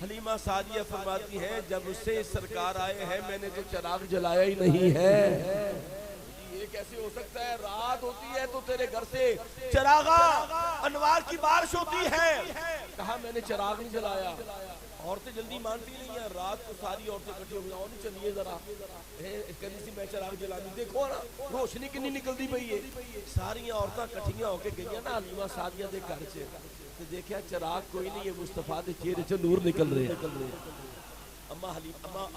حلیمہ سعدیہ فرماتی ہیں جب سے سرکار آئے ہیں میں نے تو چراغ جلایا ہی نہیں ہے۔ یہ کیسے ہو سکتا ہے؟ رات ہوتی ہے تو تیرے گھر سے چراغا انوار کی بارش ہوتی ہے۔ کہا میں نے چراغ نہیں جلایا۔ عورتیں جلدی مانتی نہیں ہیں، رات کو ساری عورتیں کٹھی ہو گئی، اور نہیں چلیے ذرا کہیں سی میں چراغ جلانی، دیکھو نا روشنی کنی نکلتی پئی ہے۔ ساری عورتیں کٹھیاں ہو کے گئی نا حلیمہ سعدیہ دے گھر سے، تو دیکھا چراغ کوئی نہیں ہے، مصطفیٰ دے چہرے سے نور نکل رہے ہیں۔ اما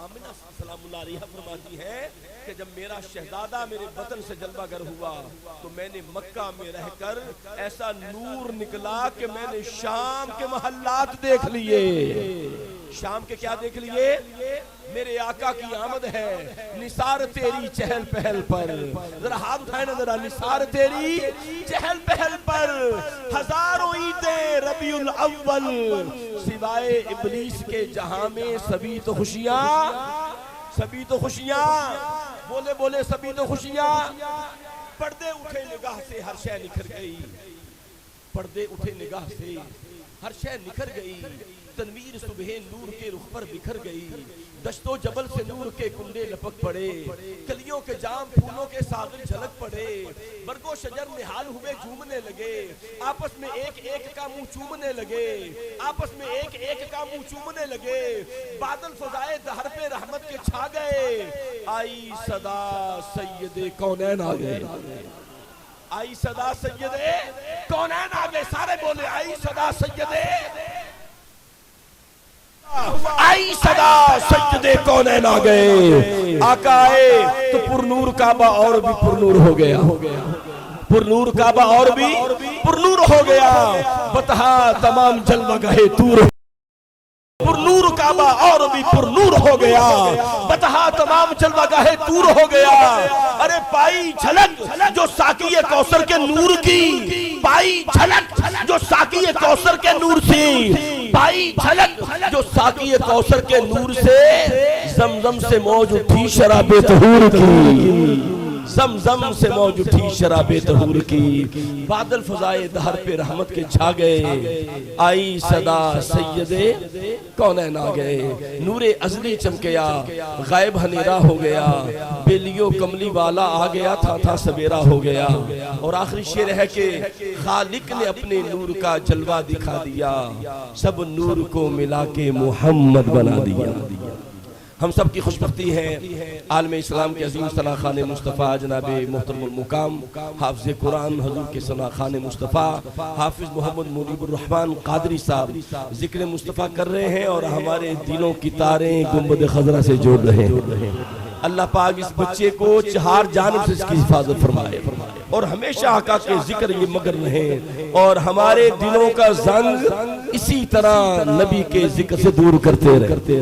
آمنہ سلام اللہ علیہ فرماتی ہے کہ جب میرا شہزادہ میرے وطن سے جلوہ گر ہوا تو میں نے مکہ میں رہ کر ایسا نور نکلا کہ میں نے شام کے محلات دیکھ لیے۔ شام کے کیا دیکھ لیے؟ میرے آقا کی آمد ہے نثار تیری چہل پہل پر۔ ذرا ہاتھ اٹھائیں نا ذرا، نثار تیری چہل پہل پر، ہزاروں عیدیں ربیع الاول، سوائے ابلیس کے جہاں میں سبھی تو خوشیاں، سبھی تو خوشیاں، بولے بولے سبھی تو خوشیاں۔ پردے اٹھے نگاہ سے ہر شے نکھر گئی، پردے اٹھے نگاہ سے ہر شے نکھر گئی، تنویر صبح نور کے رخ پر بکھر گئی، دشت و جبل سے نور کے کنڈے لپک پڑے، کلیوں کے جام پھولوں کے ساغر جھلک پڑے، برگ و شجر نہال ہوئے جھومنے لگے، آپس میں ایک ایک کا منہ چومنے لگے، آپس میں ایک ایک کا منہ چومنے لگے، بادل فضائے دہر پہ رحمت کے چھا گئے، آئی صدا سید کونین آ گئے، آئی صدا سید کونین آ گئے، سارے بولے آئی صدا سید، آئی صدا سید کونین آ گئے۔ آقا آئے تو پر نور کعبہ اور بھی پر نور ہو گیا، پر نور کعبہ اور بھی پر نور ہو گیا، بتہا تمام جلوہ گاہ طور، پر نور کعبہ اور بھی پر نور ہو گیا، بتہا تمام جلوہ گاہ طور ہو گیا۔ ارے پائی جھلک جو ساقی کوثر کے نور کی، پائی جھلک جو ساقی کوثر کے نور سے، پائی جھلک جو ساقی کوثر کے نور سے، زمزم سے موج اٹھی شراب طہور کی، زمزم سے موج اٹھی شراب طہور کی، بادل فضائے دہر پہ رحمت کے چھا گئے، آئی صدا سید کونین آ گئے، نور ازلی چمکیا، غائب ہنیرا ہو گیا، بیلیو کملی والا آ گیا، تھا سبیرا ہو گیا، اور آخری شعر ہے کہ خالق نے اپنے نور کا جلوہ دکھا دیا، سب نور کو ملا کے محمد بنا دیا۔ ہم سب کی خوشبختی ہے عالم اسلام کے عظیم ثنا خان مصطفیٰ جناب محترم المقام حافظ قرآن حضور کے ثنا خان مصطفیٰ حافظ محمد منیب الرحمن قادری صاحب ذکر مصطفیٰ کر رہے ہیں اور ہمارے دلوں کی تاریں گنبد خضرا سے جوڑ رہے ہیں۔ اللہ پاک اس بچے کو چہار جانب سے اس کی حفاظت فرمائے اور ہمیشہ آقا کے ذکر یہ مگر رہیں اور ہمارے دلوں کا زنگ اسی طرح نبی کے ذکر سے دور کرتے رہے۔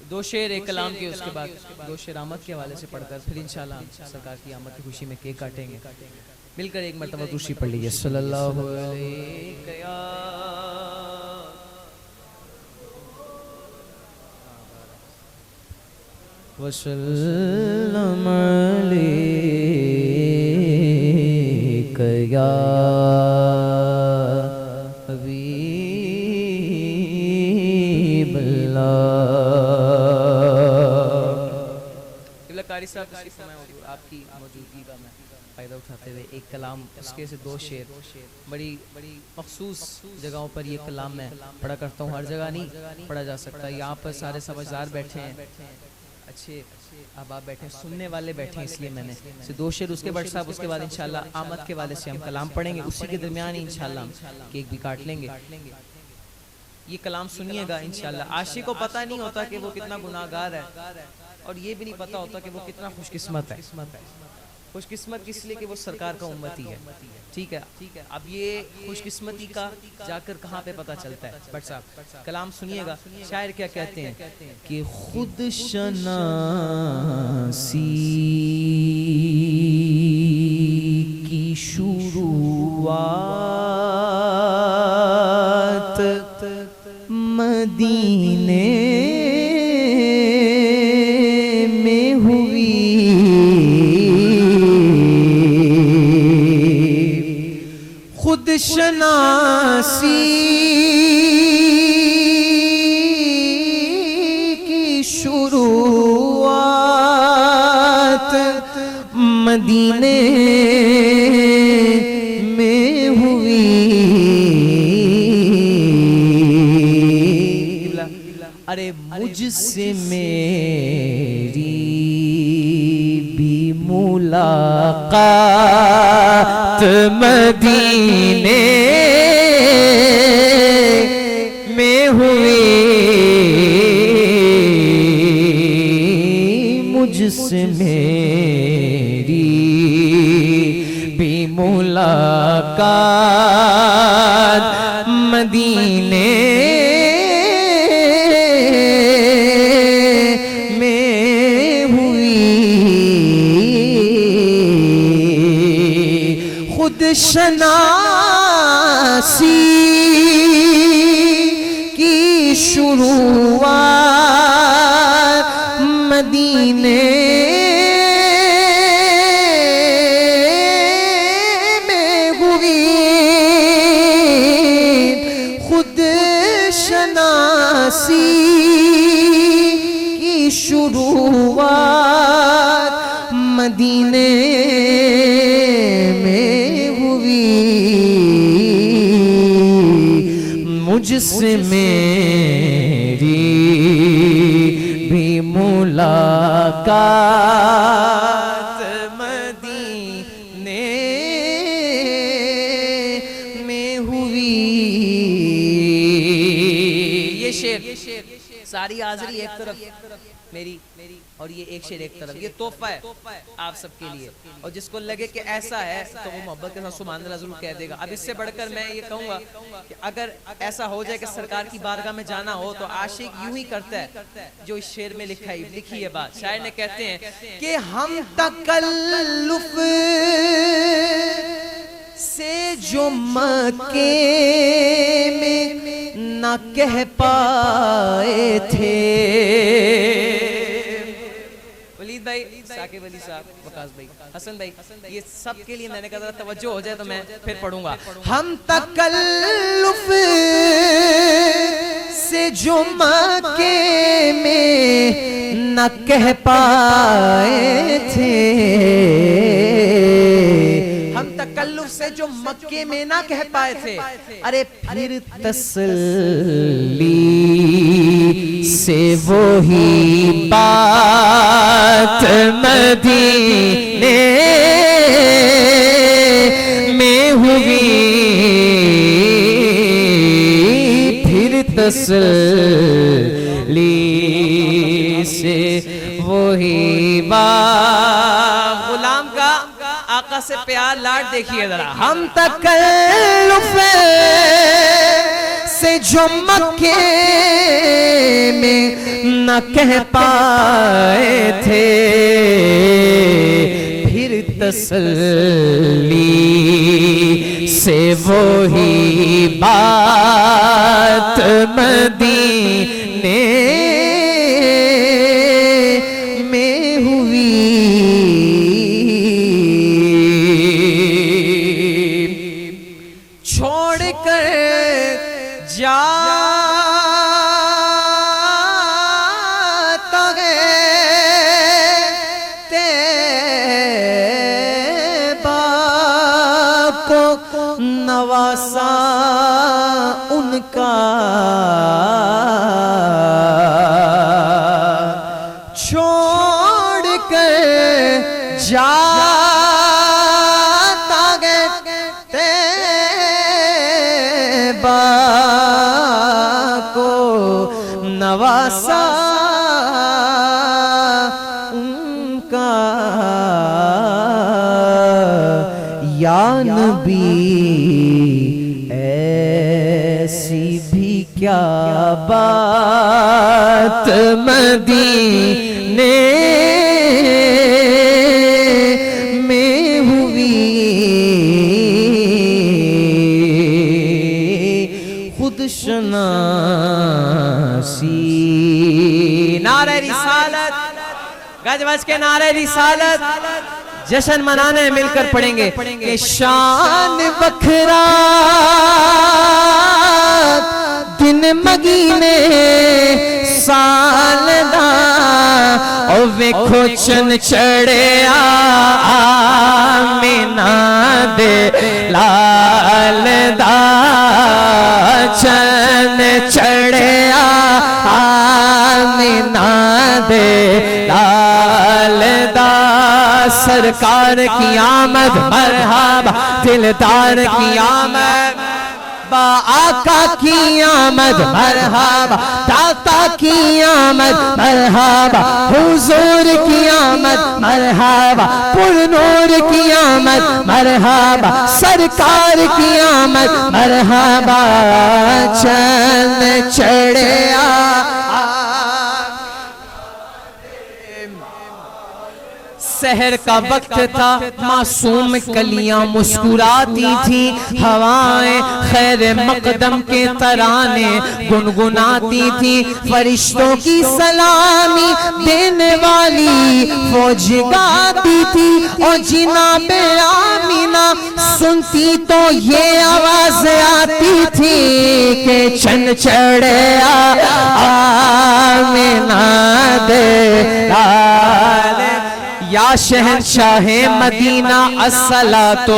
دو شعر ایک کلام کے، اس کے بعد دو شعر آمد کے حوالے سے پڑھ کر پھر انشاءاللہ سرکار کی آمد کی خوشی میں کیک کاٹیں گے۔ مل کر ایک مرتبہ درود پڑھ لیجئے، صلی اللہ علیہ وسلم یا حبیب اللہ۔ قاری صاحب آپ کی موجودگی کا میں فائدہ اٹھاتے ہوئے ایک کلام، اس کے سے 2 شعر، بڑی مخصوص جگہوں پر یہ کلام میں پڑھا کرتا ہوں، ہر جگہ نہیں پڑھا جا سکتا. یہاں پر سارے سمجھدار بیٹھے ہیں، اچھے احباب بیٹھے ہیں، سننے والے بیٹھے ہیں، اس لیے میں نے 2 شعر اس کے بٹ صاحب، اس کے بعد انشاءاللہ آمد کے والے سے ہم کلام پڑھیں گے، اسی کے درمیان ہی انشاءاللہ ہم کیک بھی کاٹ لیں گے. یہ کلام سنیے گا انشاءاللہ. عاشق کو پتہ نہیں ہوتا کہ وہ کتنا گناہگار ہے، اور یہ بھی نہیں پتہ ہوتا کہ وہ کتنا خوش قسمت ہے. خوش قسمت اس لیے کہ وہ سرکار کا امتی ہے. ٹھیک ہے، اب یہ خوش قسمتی کا جا کر کہاں پہ پتہ چلتا ہے؟ بٹ صاحب کلام سنیے گا. شاعر کیا کہتے ہیں کہ خود شناسی کی شروعات مدینے میں ہوئی، خود شناسی کی شروعات مدینے میں ہوئی. ارے مجھ سے میری بھی ملاقات مدینے میں ہوئی، مجھ سے میری بھی ملاقات مدینے میں ہوئی. خود شناسی کی شروعات مدینے میں ہوئی، خود شناسی کی شروعات مدینے میں ہوئی، مجھ سے میری بھی ملاقات مدینے میں ہوئی. یہ شعر ساری حاضری ایک طرف میری اور یہ ایک شعر ایک طرف، یہ تحفہ ہے آپ سب کے لیے، اور جس کو لگے کہ ایسا ہے تو وہ محبت کے ساتھ سبحان اللہ ضرور کہہ دے گا. اب اس سے بڑھ کر میں یہ کہوں گا کہ اگر ایسا ہو جائے کہ سرکار کی بارگاہ میں جانا ہو تو عاشق یوں ہی کرتا ہے جو اس شعر میں لکھی ہے بات. شاعر نے کہتے ہیں کہ ہم تکلف سے جو مکے میں نہ کہہ پائے تھے. ولید بھائی، ثاقب علی صاحب، وقاص بھائی، حسن بھائی، یہ سب کے لیے میں نے کہا ذرا توجہ ہو جائے تو میں پھر پڑھوں گا. ہم تکلف سے جو مکے میں نہ کہہ پائے تھے، ہم تکلف سے جو مکے میں نہ کہہ پائے تھے، ارے پھر تسلی سے وہی بات مدینے میں ہوئی، پھر تسلی سے وہی بات. غلام کا آقا سے پیار لاڈ دیکھیے ذرا. ہم تکلف سے جو مکے میں نہ کہہ پائے تھے، پھر تسلی سے وہی بات مدینے میں ہوئی. چھوڑ کر جاتا ہے تیبہ نواسا ان کا چھوڑ کر جاتا گے طیبہ کو نواسا ان کا یا نبی ایسی بھی کیا بات مدینے میں ہوئی خود شناسی نعرہ رسالت گج بج کے نعرہ رسالت جشن منانے مل کر پڑھیں گے کہ شان بکھرا دن مگینے سال دا او ویکھو چن چڑھے آمینہ دے لال دا چن چڑھے آمینہ دے لال دا سرکار کی آمد مرحبا دلدار کی آمد با آقا کی آمد مرحبا داتا کی آمد مرحبا حضور کی آمد مرحبا پر نور کی آمد مرحبا سرکار کی آمد مرحبا چند چڑھے سحر کا وقت تھا معصوم کلیاں مسکراتی تھی ہوائیں خیر مقدم کے ترانے گنگناتی تھی فرشتوں کی سلامی دینے والی فوج گاتی تھی اور جناب آمینہ سنتی تو یہ آواز آتی تھی کہ چن چڑھے آمینہ دے یا شہنشاہ مدینہ الصلاۃ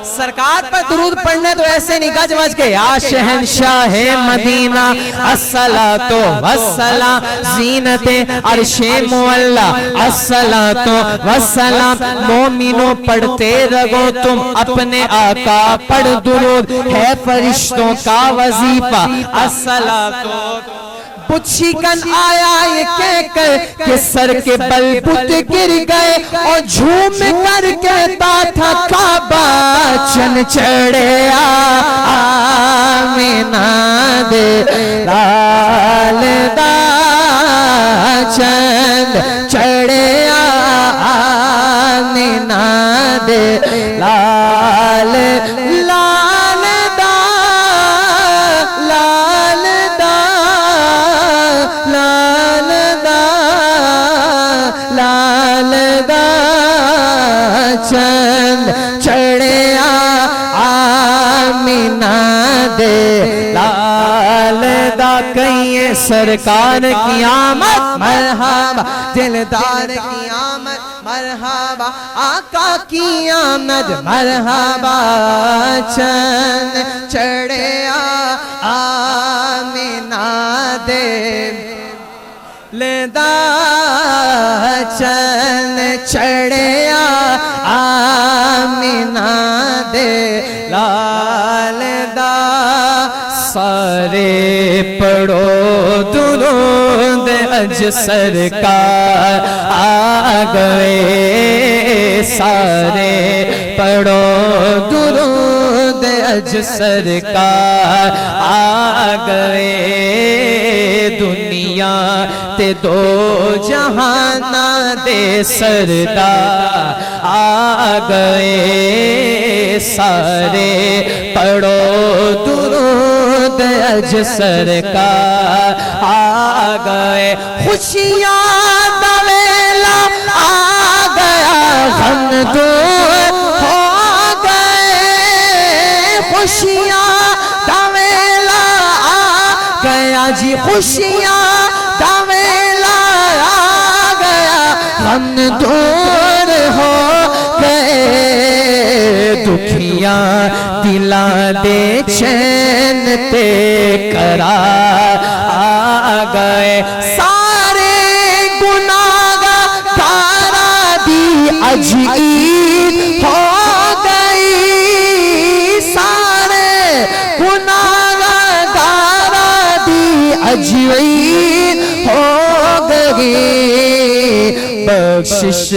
سرکار پر درود پڑھنے تو ایسے نہیں گج بج کے یا شہنشاہ مدینہ الصلاۃ والسلام زینت عرش معلی الصلاۃ والسلام مومنوں پڑھتے رہو تم اپنے آقا پڑھ درود ہے فرشتوں کا وظیفہ الصلاۃ پچھی کن آیا یہ کہہ کر کہ سر کے بل بت گر گئے اور جھوم کر کہتا تھا کعبہ چن چڑھے آمینہ دے لال دا چند چڑھے آمینہ دے لال لال دا لال دا لال دا لال دا چند چڑھے آمینہ دے لال دا کہیں سرکار کی آمد مرحبا دلدار کی آمد مرحبا آقا کی آمد مرحبا چند چڑھے آمینہ دے لدا چند چڑھے آمینہ دے لال دا سارے پڑھو درود اج سرکار آ گئے سارے پڑھو درود اج سرکار آ گئے دنیا تے دو جہانا دے سردار آ گئے سارے پڑھو درود اج سرکار آ گئے خوشیاں دا ویلا آ گیا غم دور ہو گئے خوشیاں دا ویلا آ گیا جی خوشیاں دا ویلا آ گیا غم دور ہو گئے دکھیاں دلا دے چین تے قرار آ گئے سارے گناہ گارا دی اج عید ہو گئی سارے گناہ گارا دی اج عید ہو گئی بخشش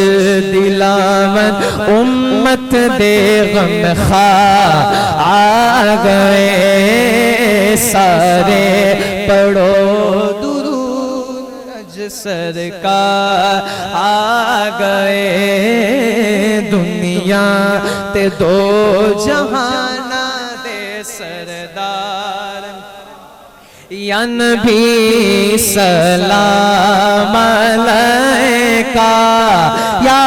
دلاون امت دے غم خواہ آ گئے سارے پڑھو درود اج سرکار آ گئے دنیا تے دو جہانا دے سردار یا نبی سلام علیکہ یا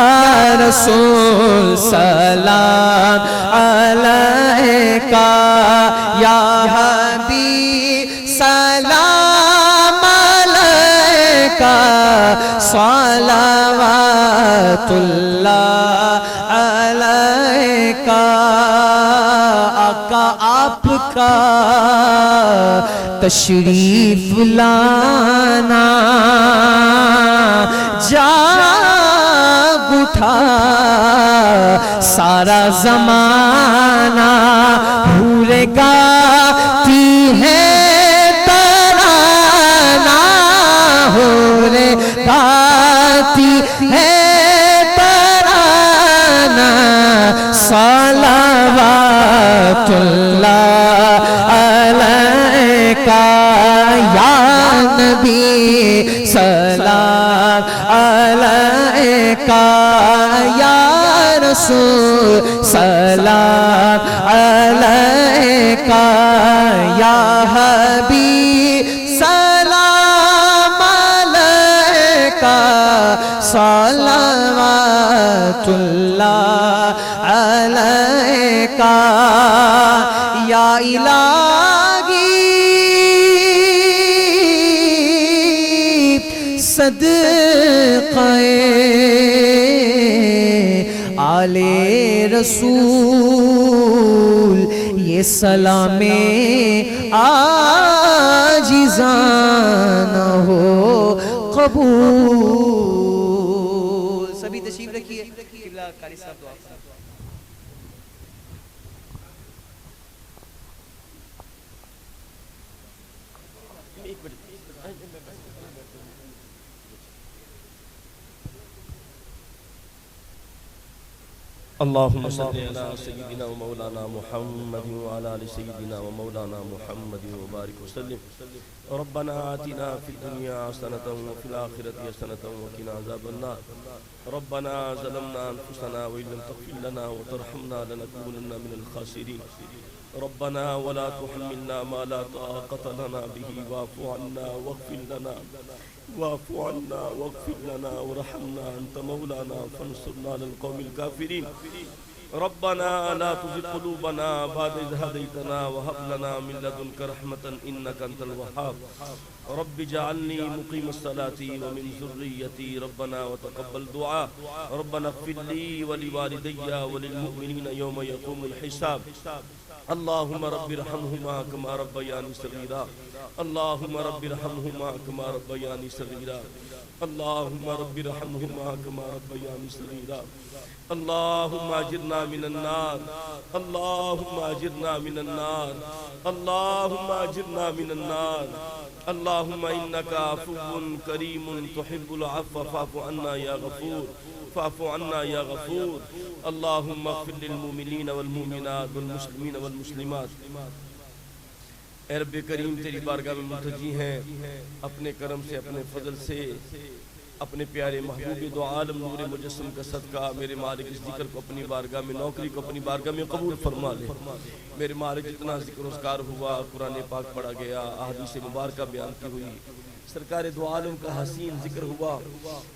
رسول سلام علیکہ یا حبیب سلام علیکہ صلوات اللہ علیکہ آقا آپ کا تشریف لانا جاگ اٹھا سارا زمانہ بھولے گاتی ہے ترانہ بھولے گاتی ہے ترانہ صلوات اللہ علیکہ یا نبی سلام علیکہ یا رسول سلام علیکہ یا حبیب سلام علیکہ صلوات اللہ علیکہ یا الہی صدقہ آل رسول یہ سلام عاجزانہ ہو قبول سبھی تشریف رکھیے قبلہ قاری صاحب دعا اللهم صل على سيدنا ومولانا محمد وعلى آل سيدنا ومولانا محمد وبارك وسلم ربنا آتنا في الدنيا حسنة وفي الآخرة حسنة وقنا عذاب النار ربنا ظلمنا أنفسنا وإن لم تغفر لنا وترحمنا لنكونن من الخاسرين ربنا ولا تحملنا ما لا طاقة لنا به واعف عنا واغفر لنا واعف عنا واغفر لنا وارحمنا أنت مولانا فانصرنا على القوم الكافرين ربنا لا تزغ قلوبنا بعد إذ هديتنا وهب لنا من لدنك رحمة إنك أنت الوهاب رب اجعلني مقيم الصلاة ومن ذريتي ربنا وتقبل دعاء ربنا اغفر لي ولوالدي وللمؤمنين يوم يقوم الحساب اللهم رب ارحمهما كما ربياني صغيرا اللهم رب ارحمهما كما ربياني صغيرا اللهم رب ارحمهما كما ربياني صغيرا اللهم اجرنا من النار اللهم اجرنا من النار اللهم اجرنا من النار اللهم انك عفو كريم تحب العفو فاعف عنا يا غفور فاعف عنا يا غفور اللهم اغفر للمؤمنين والمؤمنات والمسلمين والمسلمات اے رب کریم تیری بارگاہ میں ملتجی ہیں اپنے کرم سے اپنے فضل سے اپنے پیارے محبوب دو عالم نور مجسم کا صدقہ میرے مالک اس ذکر کو اپنی بارگاہ میں نوکری کو اپنی بارگاہ میں قبول فرما لے میرے مالک جتنا ذکر اذکار ہوا قرآن پاک پڑھا گیا احادیث مبارکہ بیان کی ہوئی سرکار دو عالم کا حسین ذکر ہوا،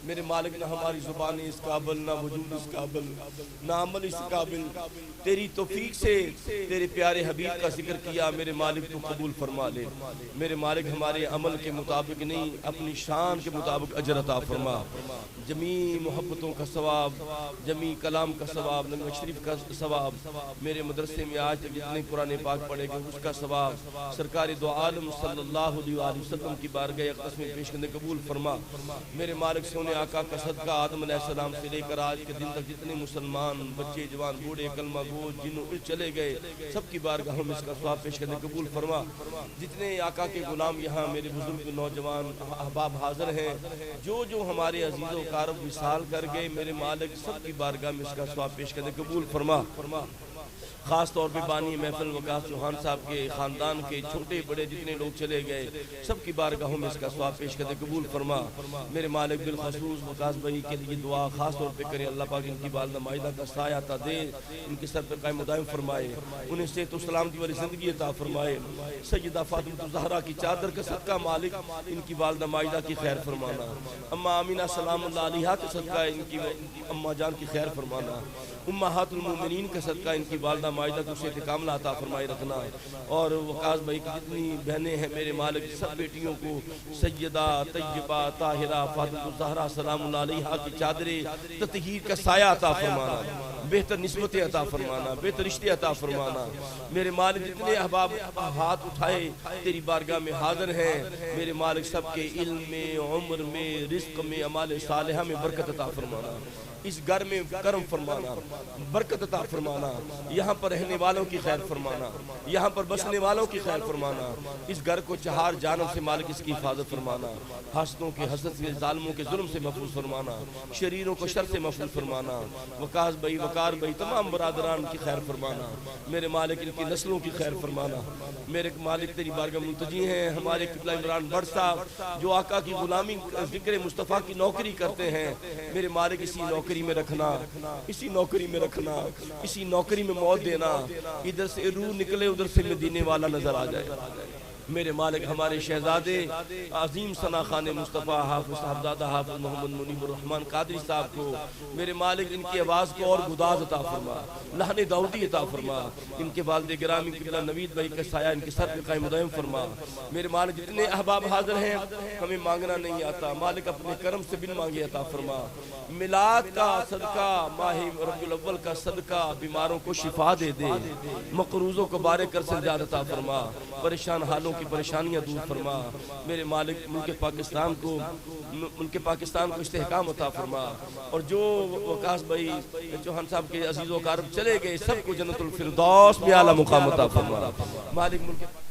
میرے مالک نہ ہماری زبان اس قابل، نہ وجود اس قابل، نہ عمل اس قابل، تیری توفیق سے تیرے پیارے حبیب کا ذکر کیا، میرے مالک تو قبول فرما لے۔ میرے مالک ہمارے عمل کے مطابق نہیں، اپنی شان کے مطابق اجر عطا فرما۔ جمیع محبتوں کا ثواب، جمیع کلام کا ثواب، نبی شریف کا ثواب، میرے مدرسے میں آج تک جتنے قرآن پاک پڑھے گئے اس کا ثواب، سرکار دو عالم صلی اللہ علیہ وسلم کی بارگاہ اقدس میں پیش کرنے قبول فرما۔ میرے مالک سونے آقا کا صدقہ آدم علیہ السلام سے لے کر آج کے دن تک جتنے مسلمان بچے جوان بوڑھے کلمہ گو جنوں چلے گئے سب کی بارگاہوں میں اس کا ثواب پیش کرنے قبول فرما۔ جتنے آقا کے غلام یہاں میرے بزرگ نوجوان احباب حاضر ہیں، جو ہمارے عزیز و کارب وصال کر گئے، میرے مالک سب کی بارگاہ میں اس کا ثواب پیش کرنے قبول فرما۔ خاص طور پہ بانی محفل وقاص چوہان صاحب کے خاندان کے چھوٹے بڑے جتنے لوگ چلے گئے سب کی بارگاہوں میں اس کا ثواب پیش کرنے قبول فرما۔ میرے مالک بالخصوص وقاص بھائی کے لیے دعا خاص طور پہ کرے، اللہ پاک ان کی والدہ مائدہ کا سایہ عطا دے، ان کے سر پہ قائم و دائم فرمائے، انہیں صحت و سلامتی والی زندگی عطا فرمائے۔ سیدہ فاطمہ الزہرا کی چادر کا صدقہ مالک ان کی والدہ مائدہ کی خیر فرمانا، اما آمینہ سلام اللہ علیہا کے صدقہ ان کی اماں جان کی خیر فرمانا، امہات المومنین کے صدقہ ان کی والدہ مائدہ کو صحت کاملہ عطا فرمائے رکھنا، اور وقاص بھائی کی جتنی بہنیں ہیں میرے مالک سب بیٹیوں کو سیدہ طیبہ طاہرہ فاطمہ الزہرا سلام اللہ علیہا کی چادر تطہیر کا سایہ عطا فرمانا، بہتر نسبتیں عطا فرمانا، بہتر رشتے عطا فرمانا۔ میرے مالک جتنے احباب ہاتھ اٹھائے تیری بارگاہ میں حاضر ہیں، میرے مالک سب کے علم میں، عمر میں، رزق میں، اعمال صالحہ میں برکت عطا فرمانا، اس گھر میں کرم فرمانا، برکت عطا فرمانا، یہاں پر رہنے والوں کی خیر فرمانا، یہاں پر بسنے والوں کی خیر فرمانا، اس گھر کو چہار جانب سے مالک اس کی حفاظت فرمانا، حسدوں کے حسد سے، ظالموں کے ظلم سے محفوظ فرمانا، شریروں کو شر سے محفوظ فرمانا، وقاص بھائی وقار بھائی تمام برادران کی خیر فرمانا، میرے مالک ان کی نسلوں کی خیر فرمانا۔ میرے مالک تیری بارگاہ ملتجی ہیں ہمارے قبلہ عمران بٹ صاحب جو آقا کی غلامی ذکر مصطفیٰ کی نوکری کرتے ہیں، میرے مالک اسی نوکری میں رکھنا، اسی نوکری میں رکھنا، اسی نوکری میں موت دینا، ادھر سے روح نکلے ادھر سے مدینے والا نظر آ جائے۔ میرے مالک ہمارے شہزادے عظیم ثنا خان مصطفیٰ حافظ صاحبزادہ حافظ محمد منیب الرحمن قادری صاحب کو، میرے مالک ان کی آواز کو اور گداز عطا فرما، لحن داؤدی عطا فرما، ان کے والد گرامی قبلہ نوید بھائی کا سایہ ان کے سر پہ قائم و دائم فرما۔ میرے مالک جتنے احباب حاضر ہیں ہمیں مانگنا نہیں آتا، مالک اپنے کرم سے بن مانگے عطا فرما۔ میلاد کا صدقہ، ماہ ربیع الاول کا صدقہ بیماروں کو شفا دے دے، مقروضوں کو بارے کر سے زیادہ عطا فرما، پریشان حالوں کی پریشانیاں دور فرما۔ میرے مالک ملک پاکستان کو استحکام عطا فرما، اور جو وقاص بھائی چوہان صاحب کے عزیز و اقارب چلے گئے سب کو جنت الفردوس میں اعلیٰ مقام عطا فرما۔ مالک ملک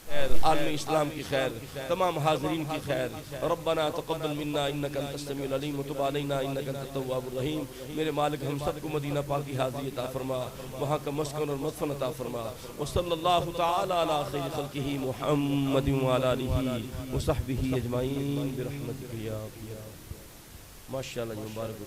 خیر، عالم اسلام کی خیر، تمام حاضرین کی خیر۔ ربنا تقبل منا انک انت السمیع العلیم وتب علینا انک انت التواب الرحیم۔ میرے مالک ہم سب کو مدینہ پاک کی حاضری عطا فرما، وہاں کا مسکن اور مدفن عطا فرما۔ وصلی اللہ تعالی علی خیر خلقہ محمد وعلی آلہ وصحبہ اجمعین برحمتک یا ماشاءاللہ مبارک